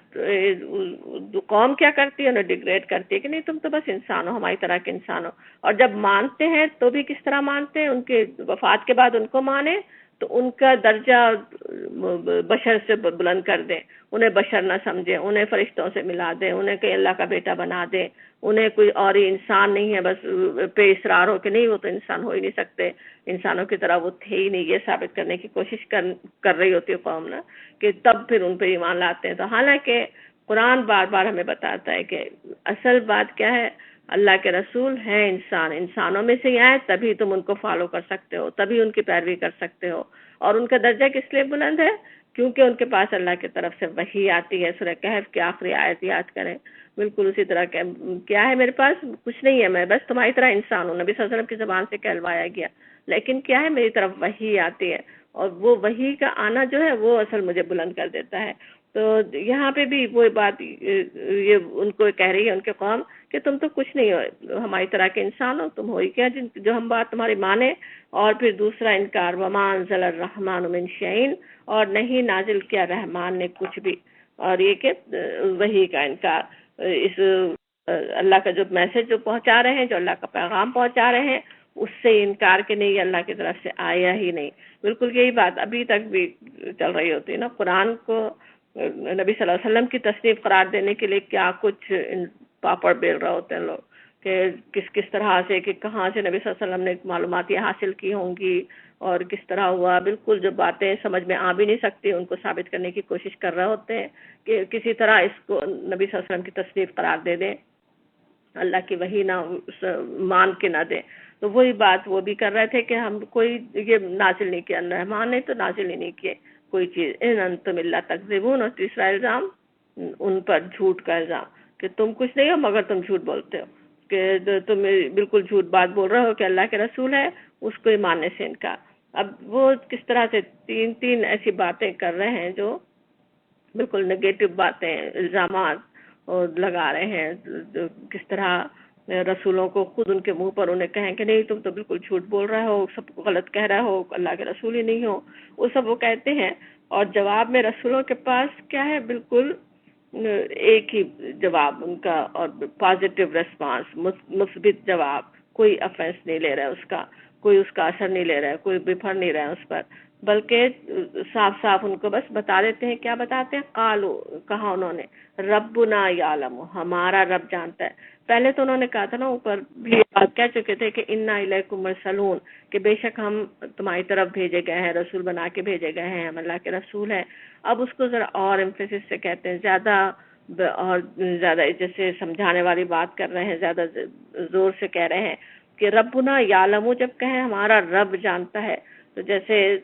قوم کیا کرتی ہے، انہیں ڈیگریڈ کرتی ہے کہ نہیں تم تو بس انسان ہو، ہماری طرح کے انسان ہو. اور جب مانتے ہیں تو بھی کس طرح مانتے ہیں، ان کے وفات کے بعد ان کو مانے تو ان کا درجہ بشر سے بلند کر دیں، انہیں بشر نہ سمجھیں، انہیں فرشتوں سے ملا دیں، انہیں کہ اللہ کا بیٹا بنا دیں، انہیں کوئی اور ہی انسان نہیں ہے، بس پہ اصرار ہو کہ نہیں وہ تو انسان ہو ہی نہیں سکتے، انسانوں کی طرح وہ تھے ہی نہیں، یہ ثابت کرنے کی کوشش کر رہی ہوتی ہے قوم نا، کہ تب پھر ان پہ ایمان لاتے ہیں. تو حالانکہ قرآن بار بار ہمیں بتاتا ہے کہ اصل بات کیا ہے، اللہ کے رسول ہیں انسان، انسانوں میں سے ہی آئے تبھی تم ان کو فالو کر سکتے ہو، تبھی ان کی پیروی کر سکتے ہو. اور ان کا درجہ کس لیے بلند ہے؟ کیونکہ ان کے پاس اللہ کی طرف سے وحی آتی ہے. سورہ کہف کی آخری آیت یاد کریں، بالکل اسی طرح کیا ہے، میرے پاس کچھ نہیں ہے، میں بس تمہاری طرح انسان ہوں، نبی صلی اللہ علیہ وسلم کی زبان سے کہلوایا گیا، لیکن کیا ہے، میری طرف وحی آتی ہے، اور وہ وحی کا آنا جو ہے وہ اصل مجھے بلند کر دیتا ہے. تو یہاں پہ بھی وہ بات یہ ان کو کہہ رہی ہے ان کے قوم کہ تم تو کچھ نہیں ہو، ہماری طرح کے انسان ہو، تم ہو ہی کیا جو ہم بات تمہاری مانے. اور پھر دوسرا انکار، وما انزل الرحمن من شیء، اور نہیں نازل کیا رحمان نے کچھ بھی. اور یہ کہ وہی کا انکار، اس اللہ کا جو میسج جو پہنچا رہے ہیں، جو اللہ کا پیغام پہنچا رہے ہیں، اس سے انکار کہ نہیں اللہ کی طرف سے آیا ہی نہیں. بالکل یہی بات ابھی تک بھی چل رہی ہوتی ہے نا. قرآن کو نبی صلی اللہ علیہ وسلم کی تصنیف قرار دینے کے لیے کیا کچھ پاپڑ بیل رہے ہوتے ہیں لوگ، کہ کس طرح سے، کہ کہاں سے نبی صلی اللہ علیہ وسلم نے معلومات یہ حاصل کی ہوں گی اور کس طرح ہوا. بالکل جو باتیں سمجھ میں آ بھی نہیں سکتی ان کو ثابت کرنے کی کوشش کر رہے ہوتے ہیں کہ کسی طرح اس کو نبی صلی اللہ علیہ وسلم کی تصنیف قرار دے دیں، اللہ کی وحی نہ مان کے نہ دیں. تو وہی بات وہ بھی کر رہے تھے کہ ہم کوئی یہ نازل نہیں کیا، رحمان نے تو نازل ہی نہیں کیے کوئی چیز. ان انتم الا تکذبون، اور تیسرا الزام ان پر جھوٹ کا الزام کہ تم کچھ نہیں ہو مگر تم جھوٹ بولتے ہو، کہ تم بالکل جھوٹ بات بول رہے ہو کہ اللہ کے رسول ہے، اس کو ماننے سے انکار. اب وہ کس طرح سے تین ایسی باتیں کر رہے ہیں جو بالکل نگیٹو باتیں، الزامات اور لگا رہے ہیں. کس طرح رسولوں کو خود ان کے منہ پر انہیں کہیں کہ نہیں تم تو بالکل جھوٹ بول رہے ہو، سب کو غلط کہہ رہے ہو، اللہ کے رسول ہی نہیں ہو، وہ سب وہ کہتے ہیں. اور جواب میں رسولوں کے پاس کیا ہے؟ بالکل ایک ہی جواب ان کا، اور پازیٹیو ریسپانس، مثبت جواب. کوئی افینس نہیں لے رہا اس کا، کوئی اس کا اثر نہیں لے رہا ہے، کوئی بفر نہیں رہا ہے اس پر، بلکہ صاف صاف ان کو بس بتا دیتے ہیں. کیا بتاتے ہیں؟ قالو، کہا انہوں نے، ربنا یعلم، ہمارا رب جانتا ہے. پہلے تو انہوں نے کہا تھا نا، اوپر بھی بات کہہ چکے تھے کہ انا الیکم مرسلون، کہ بے شک ہم تمہاری طرف بھیجے گئے ہیں، رسول بنا کے بھیجے گئے ہیں، ہم اللہ کے رسول ہیں. اب اس کو ذرا اور ایمفیسس سے کہتے ہیں، زیادہ اور زیادہ جیسے سمجھانے والی بات کر رہے ہیں، زیادہ زور سے کہہ رہے ہیں کہ ربنا یعلم. جب کہیں ہمارا رب جانتا ہے، تو جیسے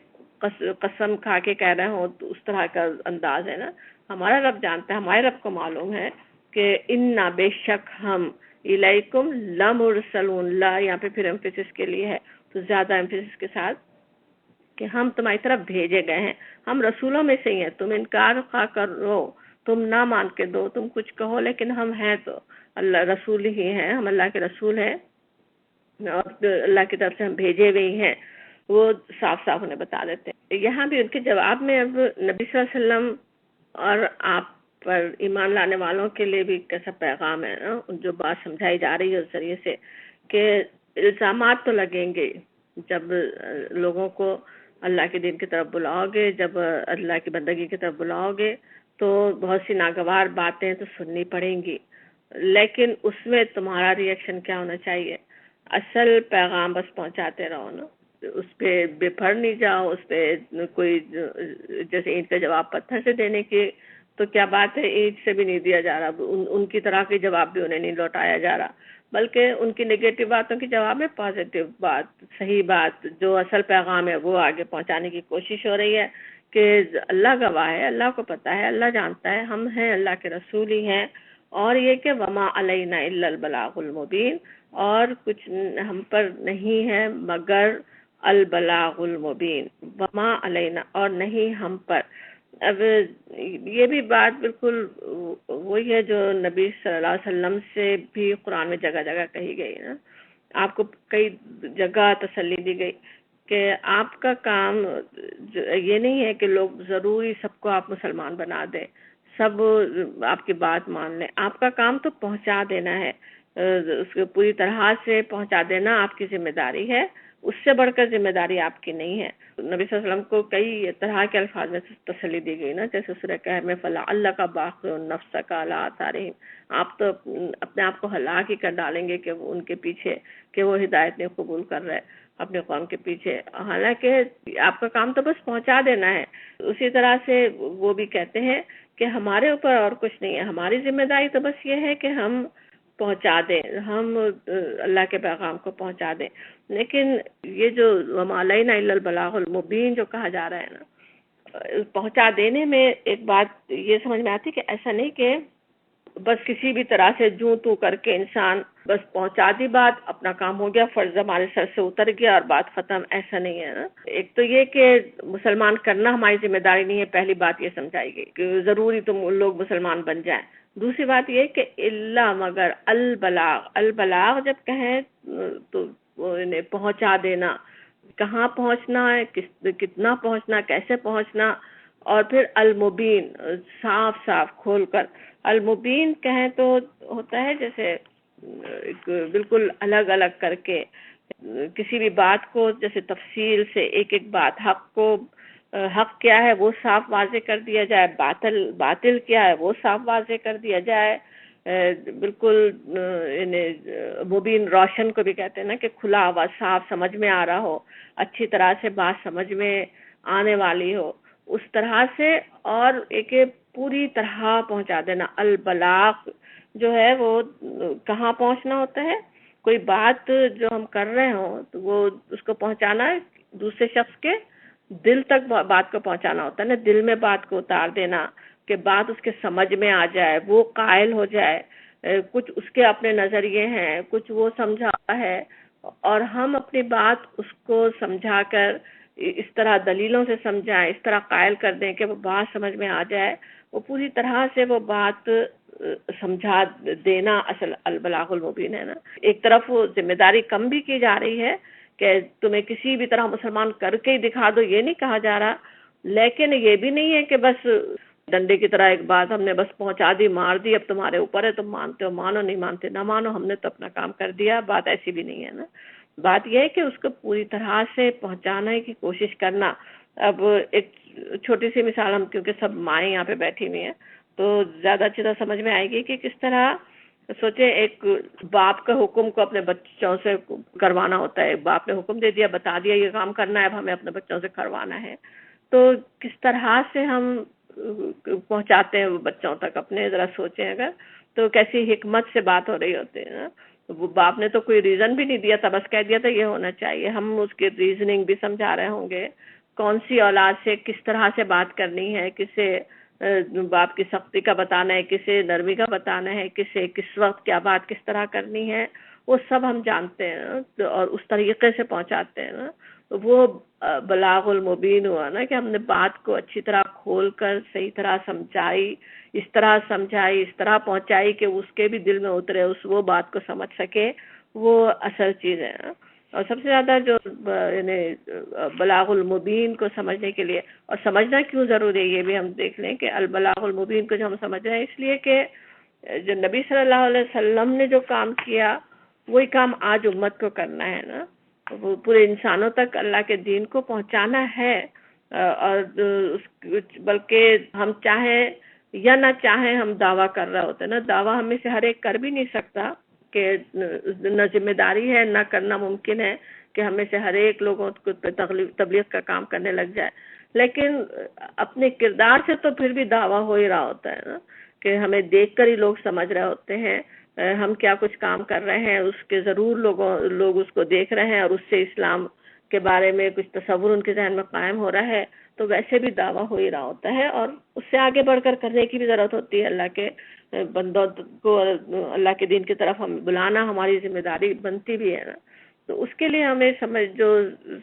قسم کھا کے کہہ رہے ہوں تو اس طرح کا انداز ہے نا. ہمارا رب جانتا ہے، ہمارے رب کو معلوم ہے کہ انا، بے شک ہم، الیکم لمرسلون. لا یہاں پہ پھر ایمفیسس کے لیے ہے، تو زیادہ ایمفیسس کے ساتھ کہ ہم تمہاری طرف بھیجے گئے ہیں، ہم رسولوں میں سے ہی ہیں. تم انکار خواہ کرو، تم نہ مان کے دو، تم کچھ کہو، لیکن ہم ہیں تو اللہ رسول ہی ہیں، ہم اللہ کے رسول ہیں اور اللہ کی طرف سے ہم بھیجے ہوئے ہیں. وہ صاف صاف انہیں بتا دیتے ہیں. یہاں بھی ان کے جواب میں اب نبی صلی اللہ علیہ وسلم اور آپ پر ایمان لانے والوں کے لیے بھی کیسا پیغام ہے نا، جو بات سمجھائی جا رہی ہے اس ذریعے سے کہ الزامات تو لگیں گے جب لوگوں کو اللہ کے دین کی طرف بلاؤ گے، جب اللہ کی بندگی کی طرف بلاؤ گے تو بہت سی ناگوار باتیں تو سننی پڑیں گی، لیکن اس میں تمہارا ری ایکشن کیا ہونا چاہیے؟ اصل پیغام بس پہنچاتے رہو نا، اس پہ بفر نہیں جاؤ، اس پہ کوئی جیسے اینٹ کا جواب پتھر سے دینے کی تو کیا بات ہے، اینٹ سے بھی نہیں دیا جا رہا، ان کی طرح کے جواب بھی انہیں نہیں لوٹایا جا رہا، بلکہ ان کی نگیٹو باتوں کے جواب میں پازیٹیو بات، صحیح بات، جو اصل پیغام ہے وہ آگے پہنچانے کی کوشش ہو رہی ہے. کہ اللہ گواہ ہے، اللہ کو پتا ہے، اللہ جانتا ہے، ہم ہیں اللہ کے رسول ہی ہیں. اور یہ کہ وما علینا الا البلاغ المبین، اور کچھ ہم پر نہیں ہے مگر البلاغ المبین. وما علینا، اور نہیں ہم پر. اب یہ بھی بات بالکل وہی ہے جو نبی صلی اللہ علیہ وسلم سے بھی قرآن میں جگہ جگہ کہی گئی نا. آپ کو کئی جگہ تسلی دی گئی کہ آپ کا کام یہ نہیں ہے کہ لوگ ضروری سب کو آپ مسلمان بنا دیں، سب آپ کی بات مان لیں. آپ کا کام تو پہنچا دینا ہے، اس کو پوری طرح سے پہنچا دینا آپ کی ذمہ داری ہے، اس سے بڑھ کر ذمہ داری آپ کی نہیں ہے. نبی صلی اللہ علیہ وسلم کو کئی طرح کے الفاظ میں تسلی دی گئی نا، جیسے سورہ کہف میں فلا اللہ کا باقی نفسک علی آثارہم، آپ تو اپنے آپ کو ہلاک ہی کر ڈالیں گے کہ ان کے پیچھے، کہ وہ ہدایت نہیں قبول کر رہے اپنے قوم کے پیچھے. حالانکہ آپ کا کام تو بس پہنچا دینا ہے. اسی طرح سے وہ بھی کہتے ہیں کہ ہمارے اوپر اور کچھ نہیں ہے، ہماری ذمہ داری تو بس یہ ہے کہ ہم پہنچا دیں، ہم اللہ کے پیغام کو پہنچا دیں. لیکن یہ جو وما علینا الا البلاغ المبین جو کہا جا رہا ہے نا، پہنچا دینے میں ایک بات یہ سمجھ میں آتی کہ ایسا نہیں کہ بس کسی بھی طرح سے جوں تو کر کے انسان بس پہنچا دی بات، اپنا کام ہو گیا، فرض ہمارے سر سے اتر گیا اور بات ختم. ایسا نہیں ہے نا. ایک تو یہ کہ مسلمان کرنا ہماری ذمہ داری نہیں ہے، پہلی بات یہ سمجھائی گئی کہ ضروری تم لوگ مسلمان بن جائیں. دوسری بات یہ کہ اللہ مگر البلاغ، البلاغ جب کہیں تو انہیں پہنچا دینا. کہاں پہنچنا ہے، کتنا پہنچنا، کیسے پہنچنا، اور پھر المبین، صاف صاف کھول کر. المبین کہیں تو ہوتا ہے جیسے ایک بالکل الگ الگ کر کے کسی بھی بات کو جیسے تفصیل سے ایک ایک بات، حق کو، حق کیا ہے وہ صاف واضح کر دیا جائے، باطل کیا ہے وہ صاف واضح کر دیا جائے. بالکل یعنی مبین، روشن کو بھی کہتے ہیں نا، کہ کھلا ہوا صاف سمجھ میں آ رہا ہو، اچھی طرح سے بات سمجھ میں آنے والی ہو اس طرح سے. اور ایک پوری طرح پہنچا دینا. البلاغ جو ہے وہ کہاں پہنچنا ہوتا ہے، کوئی بات جو ہم کر رہے ہوں تو وہ اس کو پہنچانا ہے دوسرے شخص کے دل تک، بات کو پہنچانا ہوتا ہے نا، دل میں بات کو اتار دینا کہ بات اس کے سمجھ میں آ جائے، وہ قائل ہو جائے. کچھ اس کے اپنے نظریے ہیں، کچھ وہ سمجھا ہے، اور ہم اپنی بات اس کو سمجھا کر اس طرح دلیلوں سے سمجھائیں، اس طرح قائل کر دیں کہ وہ بات سمجھ میں آ جائے، وہ پوری طرح سے وہ بات سمجھا دینا اصل البلاغ المبین ہے نا. ایک طرف وہ ذمہ داری کم بھی کی جا رہی ہے کہ تمہیں کسی بھی طرح مسلمان کر کے ہی دکھا دو، یہ نہیں کہا جا رہا، لیکن یہ بھی نہیں ہے کہ بس ڈنڈے کی طرح ایک بات ہم نے بس پہنچا دی، مار دی، اب تمہارے اوپر ہے، تم مانتے ہو مانو، نہیں مانتے نہ مانو، ہم نے تو اپنا کام کر دیا. بات ایسی بھی نہیں ہے نا. بات یہ ہے کہ اس کو پوری طرح سے پہنچانے کی کوشش کرنا. اب ایک چھوٹی سی مثال، ہم کیونکہ سب مائیں یہاں پہ بیٹھی ہوئی ہیں تو زیادہ اچھی طرح سمجھ میں آئے گی کہ کس طرح سوچیں ایک باپ کا حکم کو اپنے بچوں سے کروانا ہوتا ہے. باپ نے حکم دے دیا، بتا دیا یہ کام کرنا ہے، اب ہمیں اپنے بچوں سے کروانا ہے. تو کس طرح سے ہم پہنچاتے ہیں وہ بچوں تک اپنے، ذرا سوچیں اگر تو کیسی حکمت سے بات ہو رہی ہوتی ہے نا. وہ باپ نے تو کوئی ریزن بھی نہیں دیا تھا، بس کہہ دیا تھا یہ ہونا چاہیے. ہم اس کی ریزننگ بھی سمجھا رہے ہوں گے، کون سی اولاد سے کس طرح سے بات کرنی ہے، کسے باپ کی سختی کا بتانا ہے، کسے نرمی کا بتانا ہے، کسے کس وقت کیا بات کس طرح کرنی ہے، وہ سب ہم جانتے ہیں اور اس طریقے سے پہنچاتے ہیں نا. تو وہ بلاغ المبین ہوا نا کہ ہم نے بات کو اچھی طرح کھول کر صحیح طرح سمجھائی، اس طرح سمجھائی، اس طرح پہنچائی کہ اس کے بھی دل میں اترے، اس وہ بات کو سمجھ سکے، وہ اصل چیز ہے. اور سب سے زیادہ جو یعنی بلاغ المبین کو سمجھنے کے لیے، اور سمجھنا کیوں ضروری ہے یہ بھی ہم دیکھ لیں کہ البلاغ المبین کو جو ہم سمجھ رہے ہیں اس لیے کہ جو نبی صلی اللہ علیہ وسلم نے جو کام کیا وہی کام آج امت کو کرنا ہے نا. وہ پورے انسانوں تک اللہ کے دین کو پہنچانا ہے. اور بلکہ ہم چاہیں یا نہ چاہیں ہم دعویٰ کر رہے ہوتے ہیں نا. دعویٰ ہم میں سے ہر ایک کر بھی نہیں سکتا کہ نہ ذمہ داری ہے نہ کرنا ممکن ہے کہ ہمیں سے ہر ایک لوگوں کو تبلیغ کا کام کرنے لگ جائے. لیکن اپنے کردار سے تو پھر بھی دعویٰ ہو ہی رہا ہوتا ہے نا کہ ہمیں دیکھ کر ہی لوگ سمجھ رہے ہوتے ہیں ہم کیا کچھ کام کر رہے ہیں، اس کے ضرور لوگ اس کو دیکھ رہے ہیں اور اس سے اسلام کے بارے میں کچھ تصور ان کے ذہن میں قائم ہو رہا ہے. تو ویسے بھی دعویٰ ہو ہی رہا ہوتا ہے اور اس سے آگے بڑھ کر کرنے کی بھی ضرورت ہوتی ہے. اللہ کے بندوں کو اللہ کے دین کی طرف ہم بلانا ہماری ذمہ داری بنتی بھی ہے نا. تو اس کے لیے ہمیں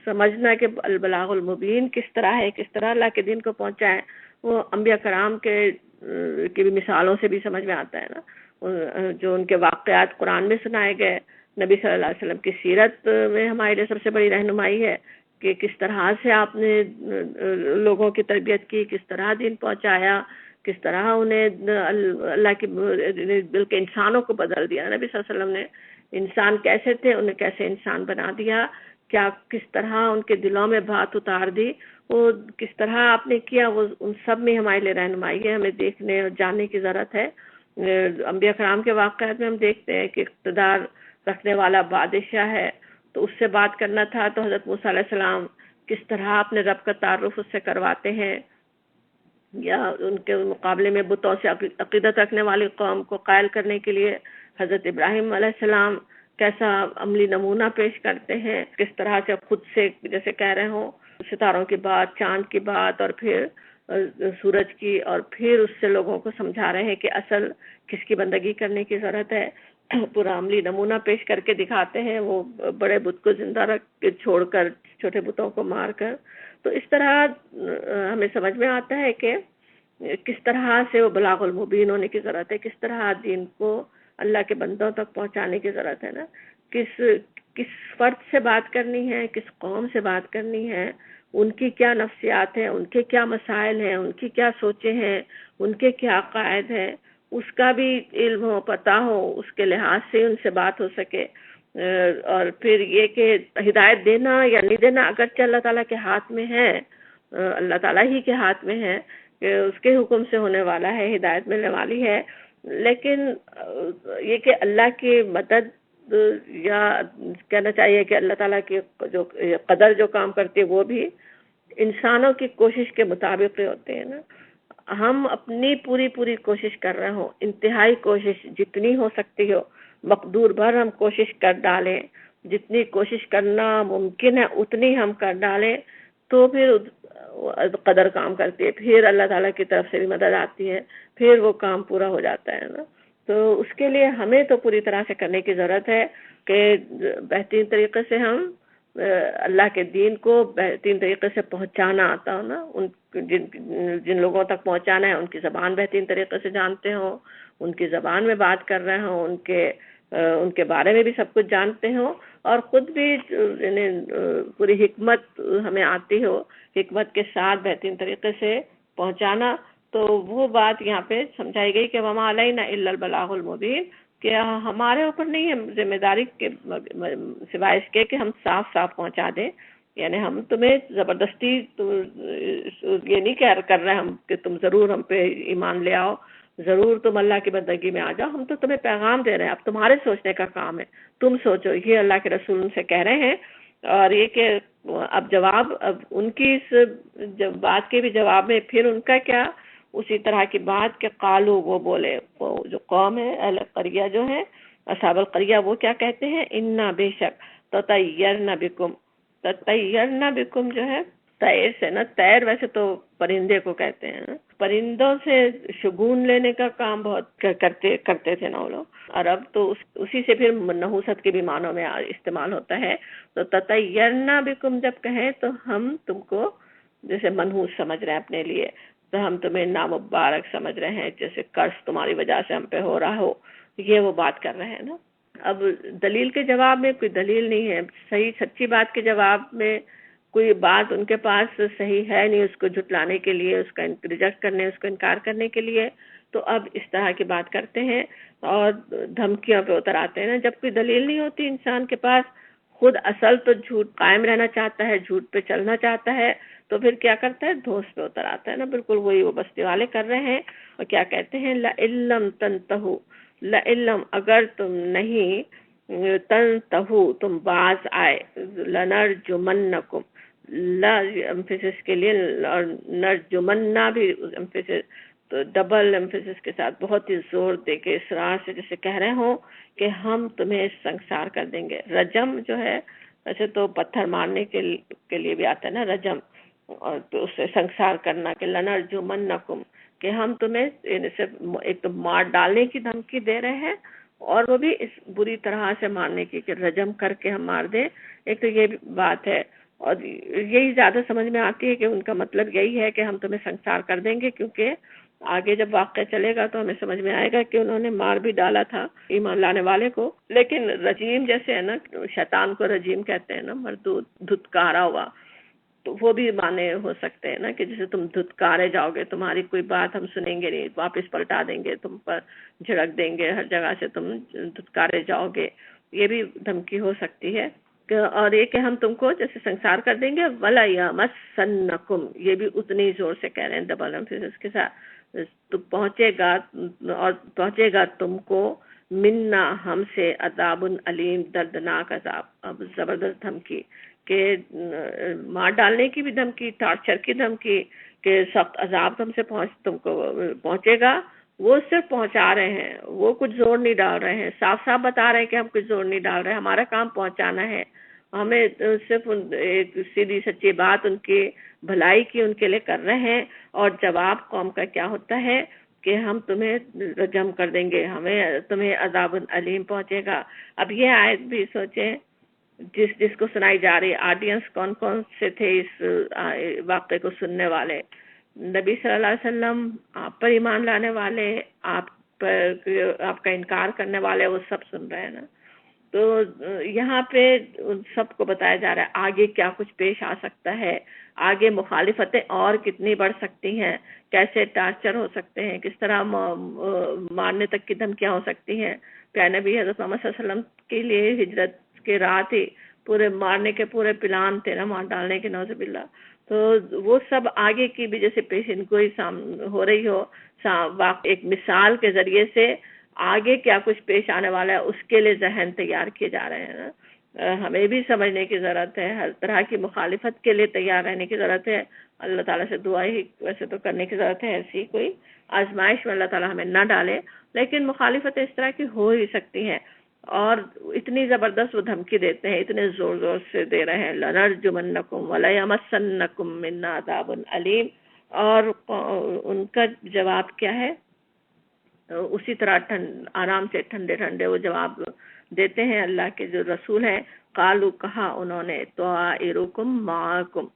سمجھنا کہ البلاغ المبین کس طرح ہے، کس طرح اللہ کے دین کو پہنچائے، وہ انبیاء کرام کے بھی مثالوں سے بھی سمجھ میں آتا ہے نا. جو ان کے واقعات قرآن میں سنائے گئے، نبی صلی اللہ علیہ وسلم کی سیرت میں ہمارے لیے سب سے بڑی رہنمائی ہے کہ کس طرح سے آپ نے لوگوں کی تربیت کی، کس طرح دین پہنچایا، کس طرح انہیں اللہ کی بلکہ انسانوں کو بدل دیا. نبی صلی اللہ علیہ وسلم نے انسان کیسے تھے انہیں کیسے انسان بنا دیا، کیا کس طرح ان کے دلوں میں بات اتار دی، وہ کس طرح آپ نے کیا، وہ ان سب میں ہمارے لیے رہنمائی ہے. ہمیں دیکھنے اور جاننے کی ضرورت ہے. انبیاء کرام کے واقعات میں ہم دیکھتے ہیں کہ اقتدار رکھنے والا بادشاہ ہے تو اس سے بات کرنا تھا تو حضرت موسیٰ علیہ السلام کس طرح اپنے رب کا تعارف اس سے کرواتے ہیں، یا ان کے مقابلے میں بتوں سے عقیدت رکھنے والی قوم کو قائل کرنے کے لیے حضرت ابراہیم علیہ السلام کیسا عملی نمونہ پیش کرتے ہیں، کس طرح سے خود سے جیسے کہہ رہے ہوں ستاروں کی بات، چاند کی بات اور پھر سورج کی، اور پھر اس سے لوگوں کو سمجھا رہے ہیں کہ اصل کس کی بندگی کرنے کی ضرورت ہے. پورا عملی نمونہ پیش کر کے دکھاتے ہیں، وہ بڑے بت کو زندہ رکھ کے چھوڑ کر چھوٹے بتوں کو مار کر. تو اس طرح ہمیں سمجھ میں آتا ہے کہ کس طرح سے وہ بلاغ المبین ہونے کی ضرورت ہے، کس طرح دین کو اللہ کے بندوں تک پہنچانے کی ضرورت ہے نا. کس فرد سے بات کرنی ہے، کس قوم سے بات کرنی ہے، ان کی کیا نفسیات ہیں، ان کے کیا مسائل ہیں، ان کی کیا سوچیں ہیں، ان کے کیا عقائد ہیں، اس کا بھی علم ہو، پتہ ہو، اس کے لحاظ سے ان سے بات ہو سکے۔ اور پھر یہ کہ ہدایت دینا یا نہیں دینا اگرچہ اللہ تعالیٰ کے ہاتھ میں ہے، اللہ تعالیٰ ہی کے ہاتھ میں ہے کہ اس کے حکم سے ہونے والا ہے، ہدایت ملنے والی ہے، لیکن یہ کہ اللہ کی مدد یا کہنا چاہیے کہ اللہ تعالیٰ کی جو قدر جو کام کرتی ہے وہ بھی انسانوں کی کوشش کے مطابق ہی ہوتے ہیں نا۔ ہم اپنی پوری کوشش کر رہے ہوں، انتہائی کوشش جتنی ہو سکتی ہو، مقدور بھر ہم کوشش کر ڈالیں، جتنی کوشش کرنا ممکن ہے اتنی ہم کر ڈالیں، تو پھر قدر کام کرتی ہے، پھر اللہ تعالیٰ کی طرف سے بھی مدد آتی ہے، پھر وہ کام پورا ہو جاتا ہے نا۔ تو اس کے لیے ہمیں تو پوری طرح سے کرنے کی ضرورت ہے کہ بہترین طریقے سے ہم اللہ کے دین کو بہترین طریقے سے پہنچانا آتا ہو نا، جن لوگوں تک پہنچانا ہے ان کی زبان بہترین طریقے سے جانتے ہوں، ان کی زبان میں بات کر رہے ہوں، ان کے بارے میں بھی سب کچھ جانتے ہوں، اور خود بھی پوری حکمت ہمیں آتی ہو، حکمت کے ساتھ بہترین طریقے سے پہنچانا۔ تو وہ بات یہاں پہ سمجھائی گئی کہ وما علینا الا البلاغ المبین، کہ ہمارے اوپر نہیں ہے ذمہ داری کے سوائے اس کے کہ ہم صاف صاف پہنچا دیں، یعنی ہم تمہیں زبردستی یہ نہیں کر رہے ہم کہ تم ضرور ہم پہ ایمان لے آؤ، ضرور تم اللہ کی بندگی میں آ جاؤ، ہم تو تمہیں پیغام دے رہے ہیں، اب تمہارے سوچنے کا کام ہے، تم سوچو، یہ اللہ کے رسول ان سے کہہ رہے ہیں۔ اور یہ کہ اب ان کی اس بات کے بھی جواب میں پھر ان کا کیا، اسی طرح کی بات کہ قالو، وہ بولے، وہ جو قوم ہے اہل قریہ جو ہے، اصحاب القریہ، وہ کیا کہتے ہیں، انا بے شک تطیرنا بکم، تطیرنا بکم جو ہے طیر سے نا، طیر ویسے تو پرندے کو کہتے ہیں نا، پرندوں سے شگون لینے کا کام بہت کرتے تھے نا وہ لوگ، اور اب تو اسی سے پھر نحوست کے بھی معنوں میں استعمال ہوتا ہے۔ تو تطیرنا بکم جب کہیں تو ہم تم کو جیسے منحوس سمجھ رہے ہیں اپنے لیے، تو ہم تمہیں نامبارک سمجھ رہے ہیں، جیسے قرض تمہاری وجہ سے ہم پہ ہو رہا ہو، یہ وہ بات کر رہے ہیں نا۔ اب دلیل کے جواب میں کوئی دلیل نہیں ہے، صحیح سچی بات کے جواب میں کوئی بات ان کے پاس صحیح ہے نہیں، اس کو جھٹلانے کے لیے، اس کا ریجیکٹ کرنے، اس کو انکار کرنے کے لیے، تو اب اس طرح کی بات کرتے ہیں اور دھمکیوں پہ اتر آتے ہیں نا۔ جب کوئی دلیل نہیں ہوتی انسان کے پاس، خود اصل تو جھوٹ قائم رہنا چاہتا ہے، جھوٹ پہ چلنا چاہتا ہے، تو پھر کیا کرتا ہے، دھوس پہ اتر آتا ہے نا، بالکل وہی وہ بستی والے کر رہے ہیں۔ اور کیا کہتے ہیں، لَإِلَّمْ تَنْتَهُ، لَإِلَّمْ، اگر تم نہیں تنتہو، تم باز آئے، لَنَرْجُمَنَّكُمْ، لا ایمفیسس کے لیے، اور نرجمنا بھی ایمفیسس، تو ڈبل ایمفیسس کے ساتھ بہت ہی زور دے کے اصرار سے جیسے کہہ رہے ہوں کہ ہم تمہیں سنسار کر دیں گے۔ رجم جو ہے ویسے تو پتھر مارنے کے لیے بھی آتا ہے نا رجم، اور تو اس سے سنسار کرنا، کہ لنرجمنکم، کہ ہم تمہیں ایک تو مار ڈالنے کی دھمکی دے رہے ہیں، اور وہ بھی اس بری طرح سے مارنے کی کہ رجم کر کے ہم مار دیں، ایک تو یہ بات ہے۔ اور یہی زیادہ سمجھ میں آتی ہے کہ ان کا مطلب یہی ہے کہ ہم تمہیں سنسار کر دیں گے، کیونکہ آگے جب واقعہ چلے گا تو ہمیں سمجھ میں آئے گا کہ انہوں نے مار بھی ڈالا تھا ایمان لانے والے کو، لیکن رجیم جیسے ہے نا، شیطان کو رجیم کہتے ہیں نا، مردود، دھتکارا ہوا، تو وہ بھی معنی ہو سکتے ہیں نا، کہ جیسے تم دھتکارے جاؤ گے، تمہاری کوئی بات ہم سنیں گے نہیں، واپس پلٹا دیں گے، تم پر جھڑک دیں گے، ہر جگہ سے تم دھتکارے جاؤ گے، یہ بھی دھمکی ہو سکتی ہے۔ اور یہ کہ ہم تم کو جیسے سنسار کر دیں گے، وَلَا يَمَسَّنَّكُمْ، یہ بھی اتنی زور سے کہہ رہے ہیں ڈبل ایمفیسس کے ساتھ، تو پہنچے گا تم کو، منا، ہم سے، عذاب علیم، دردناک عذاب۔ اب زبردست دھمکی، کہ مار ڈالنے کی بھی دھمکی، ٹارچر کی دھمکی، کہ سخت عذاب تم کو پہنچے گا، وہ صرف پہنچا رہے ہیں، وہ کچھ زور نہیں ڈال رہے ہیں، صاف صاف بتا رہے ہیں کہ ہم کچھ زور نہیں ڈال رہے ہیں، ہمارا کام پہنچانا ہے، ہمیں صرف ایک سیدھی سچی بات ان کی بھلائی کی ان کے لیے کر رہے ہیں۔ اور جواب قوم کا کیا ہوتا ہے کہ ہم تمہیں رجم کر دیں گے، تمہیں عذاب علیم پہنچے گا۔ اب یہ آیت بھی سوچیں، جس کو سنائی جا رہی آڈینس کون کون سے تھے اس واقعے کو سننے والے، نبی صلی اللہ علیہ وسلم، آپ پر ایمان لانے والے، آپ کا انکار کرنے والے، وہ سب سن رہے ہیں نا۔ تو یہاں پہ سب کو بتایا جا رہا ہے آگے کیا کچھ پیش آ سکتا ہے، آگے مخالفتیں اور کتنی بڑھ سکتی ہیں، کیسے ٹارچر ہو سکتے ہیں، کس طرح مارنے تک کی دھمکیاں ہو سکتی ہیں. پیارے نبی حضرت محمد صلی اللہ علیہ وسلم کے لیے ہجرت کے رات ہی پورے مارنے کے پورے پلان تھے نا، مار ڈالنے کے، نعوذ باللہ. تو وہ سب آگے کی بھی جیسے پیشن گوئی ہو رہی ہو، ایک مثال کے ذریعے سے آگے کیا کچھ پیش آنے والا ہے اس کے لیے ذہن تیار کیے جا رہے ہیں نا. ہمیں بھی سمجھنے کی ضرورت ہے، ہر طرح کی مخالفت کے لیے تیار رہنے کی ضرورت ہے. اللہ تعالیٰ سے دعا ہی ویسے تو کرنے کی ضرورت ہے، ایسی کوئی آزمائش میں اللہ تعالیٰ ہمیں نہ ڈالے، لیکن مخالفت اس طرح کی ہو ہی سکتی ہیں. اور اتنی زبردست وہ دھمکی دیتے ہیں، اتنے زور زور سے دے رہے ہیں، لَنَرْجُمَنَّكُمْ وَلَيَمَسَّنَّكُمْ مِنَّا عَذَابٌ أَلِيمٌ. اور ان کا جواب کیا ہے؟ اسی طرح آرام سے ٹھنڈے ٹھنڈے وہ جواب دیتے ہیں. اللہ کے جو رسول ہیں، قالو کہا انہوں نے، طائرکم معکم،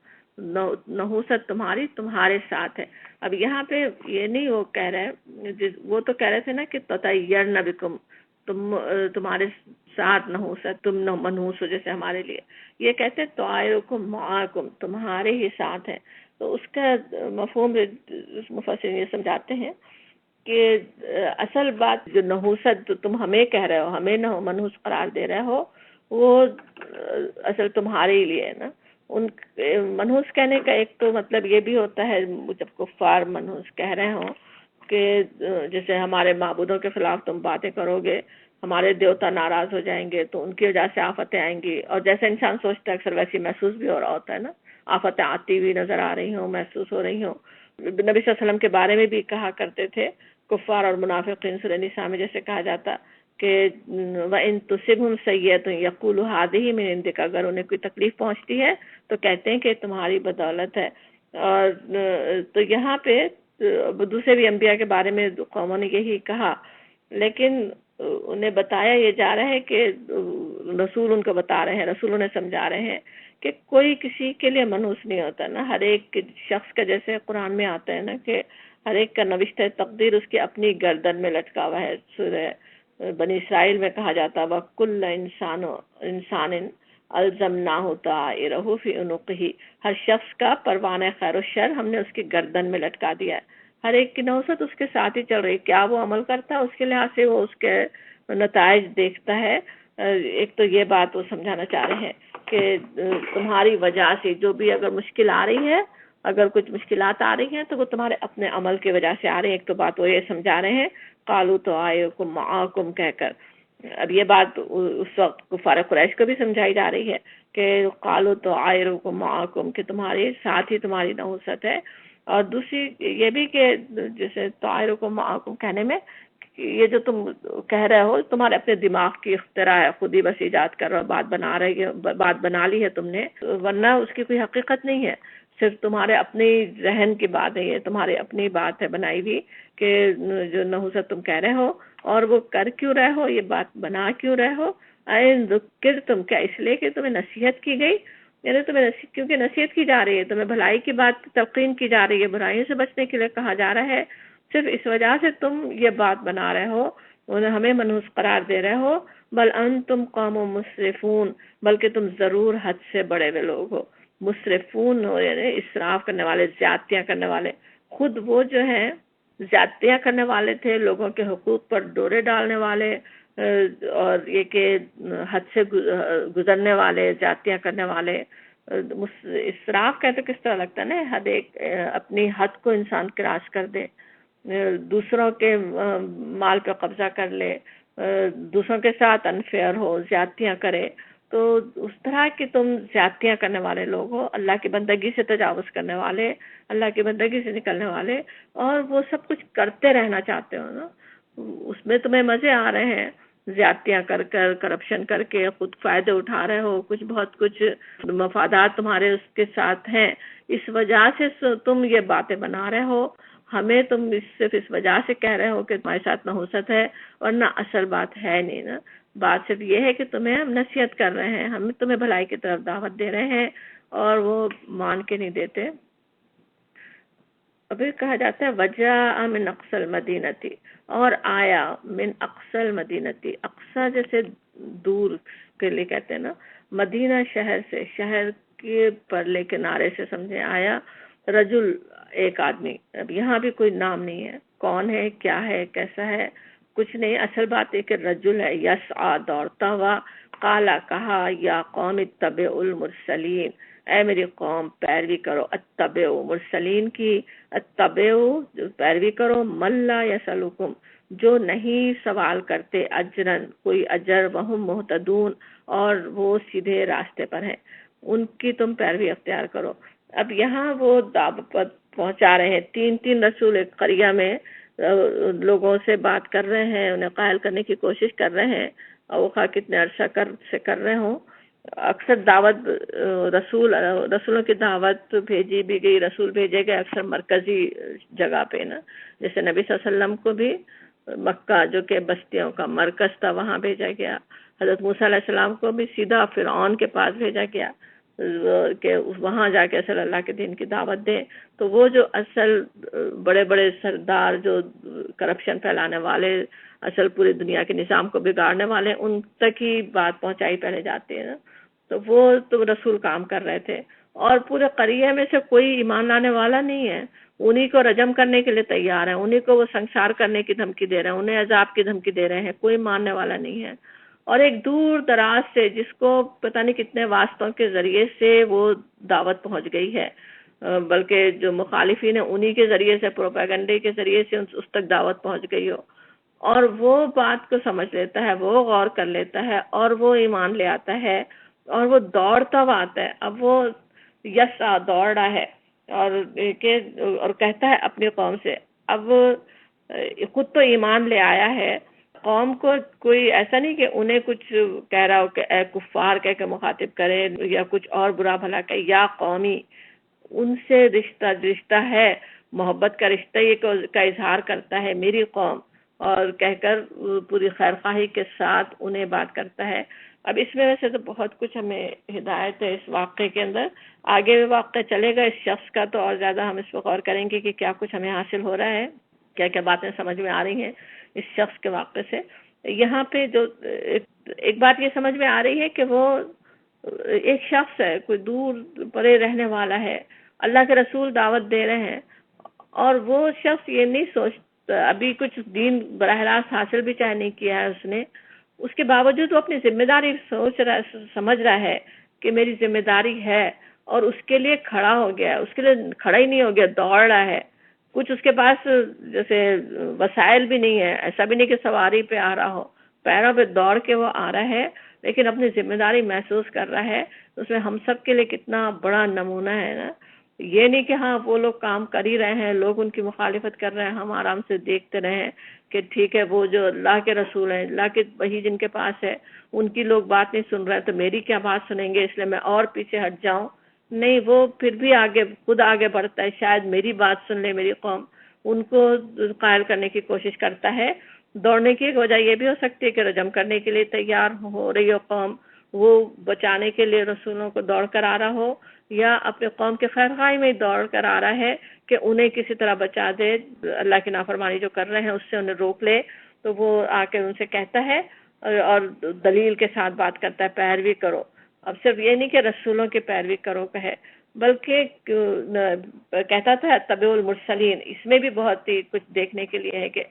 نحوست تمہارے ساتھ ہے. اب یہاں پہ یہ نہیں وہ کہہ رہے، وہ تو کہہ رہے تھے نا کہ تطیرن بکم، تمہارے ساتھ نحوست، تم منحوس ہو جیسے ہمارے لیے. یہ کہتے طائرکم معکم، تمہارے ہی ساتھ ہے. تو اس کا مفہوم مفسرین یہ سمجھاتے ہیں کہ اصل بات جو نحوست تم ہمیں کہہ رہے ہو، ہمیں منحوس قرار دے رہے ہو، وہ اصل تمہارے ہی لیے ہے نا. ان منحوس کہنے کا ایک تو مطلب یہ بھی ہوتا ہے جب کفار منحوس کہہ رہے ہوں کہ جیسے ہمارے معبودوں کے خلاف تم باتیں کرو گے، ہمارے دیوتا ناراض ہو جائیں گے تو ان کی وجہ سے آفتیں آئیں گی. اور جیسے انسان سوچتا ہے اکثر ویسے محسوس بھی ہو رہا ہوتا ہے نا، آفتیں آتی ہوئی نظر آ رہی ہوں، محسوس ہو رہی ہوں. نبی صلی اللہ علیہ وسلم کے بارے میں بھی کہا کرتے تھے کفار اور منافقین، سورہ نساء میں جیسے کہا جاتا کہ وَإِن تُصِبْهُمْ سَيِّئَةٌ يَقُولُوا هَٰذِهِ مِنْ عِندِكَ، اگر انہیں کوئی تکلیف پہنچتی ہے تو کہتے ہیں کہ تمہاری بدولت ہے. اور تو یہاں پہ دوسرے بھی انبیاء کے بارے میں قوموں نے یہی کہا، لیکن انہیں بتایا یہ جا رہا ہے کہ رسول ان کو بتا رہے ہیں، رسول انہیں سمجھا رہے ہیں کہ کوئی کسی کے لیے منحوس نہیں ہوتا نا. ہر ایک شخص کا جیسے قرآن میں آتا ہے نا کہ ہر ایک کا نوشتہ تقدیر اس کی اپنی گردن میں لٹکا ہوا ہے. سورہ بنی اسرائیل میں کہا جاتا وَكُلَّ إِنسَانٍ أَلْزَمْنَاهُ طَائِرَهُ فِي عُنُقِهِ، ہر شخص کا پروانہ خیر و شر ہم نے اس کی گردن میں لٹکا دیا ہے. ہر ایک کی نوست اس کے ساتھ ہی چل رہی، کیا وہ عمل کرتا ہے اس کے لحاظ سے وہ اس کے نتائج دیکھتا ہے. ایک تو یہ بات وہ سمجھانا چاہ رہے ہیں کہ تمہاری وجہ سے جو بھی اگر مشکل آ رہی ہے، اگر کچھ مشکلات آ رہی ہیں تو وہ تمہارے اپنے عمل کی وجہ سے آ رہی ہیں. ایک تو بات وہ یہ سمجھا رہے ہیں قالوا طائرکم معکم کہہ کر. اب یہ بات اس وقت کفار قریش کو بھی سمجھائی جا رہی ہے کہ قالوا طائرکم معکم، کہ تمہارے ساتھ ہی تمہاری نحوست ہے. اور دوسری یہ بھی کہ جیسے طائرکم معکم کہنے میں یہ جو تم کہہ رہے ہو تمہارے اپنے دماغ کی اختراع ہے، خود ہی بس ایجاد کر رہے ہو، بات بنا لی ہے تم نے، ورنہ اس کی کوئی حقیقت نہیں ہے، صرف تمہارے اپنے ذہن کی بات ہے، یہ تمہاری اپنی بات ہے بنائی ہوئی کہ جو نحوست تم کہہ رہے ہو. اور وہ کر کیوں رہے ہو، یہ بات بنا کیوں رہے ہو؟ این ذکر تم، کیا اس لیے کہ تمہیں نصیحت کی گئی، یعنی تمہیں کیونکہ نصیحت کی جا رہی ہے، تمہیں بھلائی کی بات تلقین کی جا رہی ہے، برائیوں سے بچنے کے لیے کہا جا رہا ہے، صرف اس وجہ سے تم یہ بات بنا رہے ہو، ہمیں منحوس قرار دے رہے ہو. بل انتم قوم مسرفون، بلکہ تم ضرور حد سے بڑے ہوئے لوگ ہو. مسرفون ہو یعنی اسراف کرنے والے، زیادتیاں کرنے والے. خود وہ جو ہیں زیادتیاں کرنے والے تھے، لوگوں کے حقوق پر ڈورے ڈالنے والے، اور یہ کہ حد سے گزرنے والے، زیادتیاں کرنے والے. اسراف کہتے کس طرح لگتا ہے نا، حد ایک اپنی حد کو انسان کراس کر دے، دوسروں کے مال پہ قبضہ کر لے، دوسروں کے ساتھ انفیئر ہو، زیادتیاں کرے. تو اس طرح کی تم زیادتیاں کرنے والے لوگ ہو، اللہ کی بندگی سے تجاوز کرنے والے، اللہ کی بندگی سے نکلنے والے، اور وہ سب کچھ کرتے رہنا چاہتے ہو نا. اس میں تمہیں مزے آ رہے ہیں، زیادتیاں کر کر، کرپشن کر کے خود فائدے اٹھا رہے ہو، بہت کچھ مفادات تمہارے اس کے ساتھ ہیں، اس وجہ سے تم یہ باتیں بنا رہے ہو. ہمیں تم صرف اس وجہ سے کہہ رہے ہو کہ تمہارے ساتھ نحوست ہے، ورنہ اصل بات ہے نہیں نا. بات صرف یہ ہے کہ تمہیں ہم نصیحت کر رہے ہیں، ہم تمہیں بھلائی کی طرف دعوت دے رہے ہیں، اور وہ مان کے نہیں دیتے. ابھی کہا جاتا ہے وجاء من اقصى المدینتی، اور آیا من اقصى المدینتی، اقصی جیسے دور کے لیے کہتے ہیں نا، مدینہ شہر سے، شہر کے پرلے کنارے سے سمجھے آیا رجل ایک آدمی. اب یہاں بھی کوئی نام نہیں ہے، کون ہے، کیا ہے، کیسا ہے، کچھ نہیں. اصل بات ہے کہ رجل ہے، یسعا دوڑتا ہوا. قالا کہا، یا قوم اتبعوا المرسلین، اے میری قوم پیروی کرو اتبعوا مرسلین کی. اتبعوا پیروی کرو، من لا یسلکم جو نہیں سوال کرتے، اجرن کوئی اجر، وہم مہتدون اور وہ سیدھے راستے پر ہیں، ان کی تم پیروی اختیار کرو. اب یہاں وہ دعوت پہنچا رہے ہیں، تین رسول ایک قریہ میں لوگوں سے بات کر رہے ہیں، انہیں قائل کرنے کی کوشش کر رہے ہیں، اور وہ خواہ کتنے عرصہ سے کر رہے ہوں. اکثر دعوت رسولوں کی دعوت بھیجی بھی گئی، رسول بھیجے گئے اکثر مرکزی جگہ پہ نا، جیسے نبی صلی اللہ علیہ وسلم کو بھی مکہ جو کہ بستیوں کا مرکز تھا وہاں بھیجا گیا. حضرت موسیٰ علیہ السلام کو بھی سیدھا فرعون کے پاس بھیجا گیا کہ وہاں جا کے اصل اللہ کے دین کی دعوت دے. تو وہ جو اصل بڑے بڑے سردار جو کرپشن پھیلانے والے، اصل پوری دنیا کے نظام کو بگاڑنے والے، ان تک ہی بات پہنچائی پہلے جاتی ہے نا. تو وہ تو رسول کام کر رہے تھے، اور پورے قریہ میں سے کوئی ایمان لانے والا نہیں ہے. انہی کو رجم کرنے کے لیے تیار ہیں، انہی کو وہ سنسار کرنے کی دھمکی دے رہے ہیں، انہیں عذاب کی دھمکی دے رہے ہیں، کوئی ماننے والا نہیں ہے. اور ایک دور دراز سے جس کو پتہ نہیں کتنے واسطوں کے ذریعے سے وہ دعوت پہنچ گئی ہے، بلکہ جو مخالفین ہیں انہی کے ذریعے سے، پروپیگنڈے کے ذریعے سے اس تک دعوت پہنچ گئی ہو، اور وہ بات کو سمجھ لیتا ہے، وہ غور کر لیتا ہے، اور وہ ایمان لے آتا ہے، اور وہ دوڑتا ہوا آتا ہے. اب وہ یسعا دوڑ رہا ہے، اور کہتا ہے اپنی قوم سے. اب خود تو ایمان لے آیا ہے، قوم کو کوئی ایسا نہیں کہ انہیں کچھ کہہ رہا ہو کہ اے کفار کہہ کے مخاطب کرے، یا کچھ اور برا بھلا کہ یا قومی. ان سے رشتہ ہے، محبت کا رشتہ یہ کا اظہار کرتا ہے، میری قوم، اور کہہ کر پوری خیرخواہی کے ساتھ انہیں بات کرتا ہے. اب اس میں ویسے تو بہت کچھ ہمیں ہدایت ہے اس واقعے کے اندر. آگے بھی واقعہ چلے گا اس شخص کا، تو اور زیادہ ہم اس پر غور کریں گے کہ کیا کچھ ہمیں حاصل ہو رہا ہے، کیا کیا باتیں سمجھ میں آ رہی ہیں اس شخص کے واقعے سے. یہاں پہ جو ایک بات یہ سمجھ میں آ رہی ہے کہ وہ ایک شخص ہے، کوئی دور پرے رہنے والا ہے، اللہ کے رسول دعوت دے رہے ہیں، اور وہ شخص یہ نہیں سوچتا، ابھی کچھ دین براہ راست حاصل بھی چاہے نہیں کیا ہے اس نے، اس کے باوجود وہ اپنی ذمہ داری سمجھ رہا ہے کہ میری ذمہ داری ہے، اور اس کے لیے کھڑا ہو گیا. اس کے لیے کھڑا ہی نہیں ہو گیا، دوڑ رہا ہے. کچھ اس کے پاس جیسے وسائل بھی نہیں ہے، ایسا بھی نہیں کہ سواری پہ آ رہا ہو، پیروں پہ دوڑ کے وہ آ رہا ہے، لیکن اپنی ذمہ داری محسوس کر رہا ہے. اس میں ہم سب کے لیے کتنا بڑا نمونہ ہے نا. یہ نہیں کہ ہاں وہ لوگ کام کر ہی رہے ہیں، لوگ ان کی مخالفت کر رہے ہیں، ہم آرام سے دیکھتے رہیں کہ ٹھیک ہے وہ جو اللہ کے رسول ہیں، اللہ کے وحی جن کے پاس ہے، ان کی لوگ بات نہیں سن رہے تو میری کیا بات سنیں گے، اس لیے میں اور پیچھے ہٹ جاؤں. نہیں، وہ پھر بھی خود آگے بڑھتا ہے، شاید میری بات سن لے میری قوم، ان کو قائل کرنے کی کوشش کرتا ہے. دوڑنے کی ایک وجہ یہ بھی ہو سکتی ہے کہ رجم کرنے کے لیے تیار ہو رہی ہو قوم، وہ بچانے کے لیے رسولوں کو دوڑ کر آ رہا ہو، یا اپنے قوم کے خیرخواہی میں دوڑ کر آ رہا ہے کہ انہیں کسی طرح بچا دے، اللہ کی نافرمانی جو کر رہے ہیں اس سے انہیں روک لے. تو وہ آ کے ان سے کہتا ہے اور دلیل کے ساتھ بات کرتا ہے، پیروی کرو. اب صرف یہ نہیں کہ رسولوں کی پیروی کرو کہے، بلکہ کہتا تھا تبع المرسلین. اس میں بھی بہت ہی کچھ دیکھنے کے لیے ہے کہ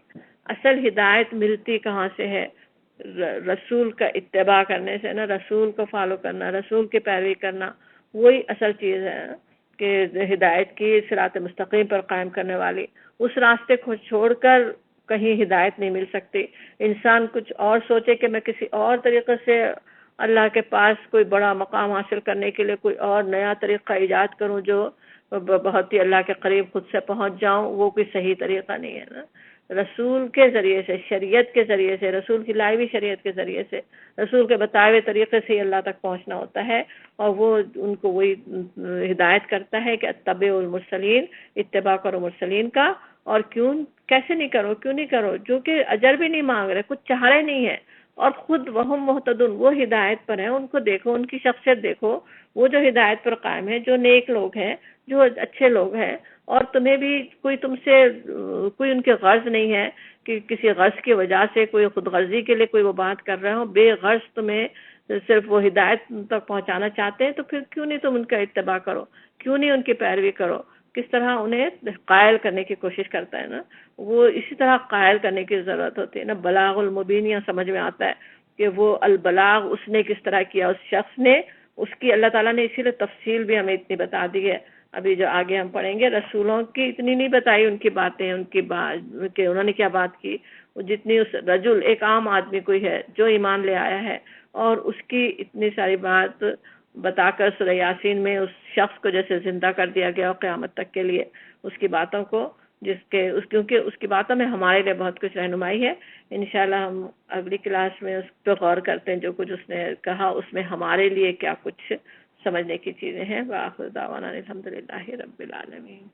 اصل ہدایت ملتی کہاں سے ہے، رسول کا اتباع کرنے سے نا، رسول کو فالو کرنا، رسول کی پیروی کرنا، وہی اصل چیز ہے کہ ہدایت کی صراط مستقیم پر قائم کرنے والی. اس راستے کو چھوڑ کر کہیں ہدایت نہیں مل سکتی. انسان کچھ اور سوچے کہ میں کسی اور طریقے سے اللہ کے پاس کوئی بڑا مقام حاصل کرنے کے لیے کوئی اور نیا طریقہ ایجاد کروں جو بہت ہی اللہ کے قریب خود سے پہنچ جاؤں، وہ کوئی صحیح طریقہ نہیں ہے نا. رسول کے ذریعے سے، شریعت کے ذریعے سے، رسول کی لائی ہوئی شریعت کے ذریعے سے، رسول کے بتائے ہوئے طریقے سے اللہ تک پہنچنا ہوتا ہے. اور وہ ان کو وہی ہدایت کرتا ہے کہ اتبعوا المرسلین، اتباع کرو مرسلین کا. اور کیسے نہیں کرو، کیوں نہیں کرو، جو کہ اجر بھی نہیں مانگ رہے، کچھ چاہ رہے نہیں ہے، اور خود وہم مہتدون، وہ ہدایت پر ہیں. ان کو دیکھو، ان کی شخصیت دیکھو، وہ جو ہدایت پر قائم ہے، جو نیک لوگ ہیں، جو اچھے لوگ ہیں. اور تمہیں بھی کوئی تم سے کوئی ان کے غرض نہیں ہے کہ کسی غرض کی وجہ سے، کوئی خود غرضی کے لیے کوئی وہ بات کر رہے ہو. بے غرض تمہیں صرف وہ ہدایت تک پہنچانا چاہتے ہیں تو پھر کیوں نہیں تم ان کا اتباع کرو، کیوں نہیں ان کی پیروی کرو. کس طرح انہیں قائل کرنے کی کوشش کرتا ہے نا، وہ اسی طرح قائل کرنے کی ضرورت ہوتی ہے نا. بلاغ المبین یہاں سمجھ میں آتا ہے کہ وہ البلاغ اس نے کس طرح کیا، اس شخص نے، اس کی اللہ تعالیٰ نے اسی لیے تفصیل بھی ہمیں اتنی بتا دی ہے. ابھی جو آگے ہم پڑھیں گے، رسولوں کی اتنی نہیں بتائی ان کی باتیں، ان کی بات کہ انہوں نے کیا بات کی، جتنی اس رجل ایک عام آدمی کوئی ہے جو ایمان لے آیا ہے، اور اس کی اتنی ساری بات بتا کر سورہ یاسین میں اس شخص کو جیسے زندہ کر دیا گیا قیامت تک کے لیے، اس کی باتوں کو، کیونکہ اس کی باتوں میں ہمارے لیے بہت کچھ رہنمائی ہے. انشاءاللہ ہم اگلی کلاس میں اس پہ غور کرتے ہیں، جو کچھ اس نے کہا اس میں ہمارے لیے کیا کچھ سمجھنے کی چیزیں ہیں. وآخر دعوانا الحمدللہ رب العالمین.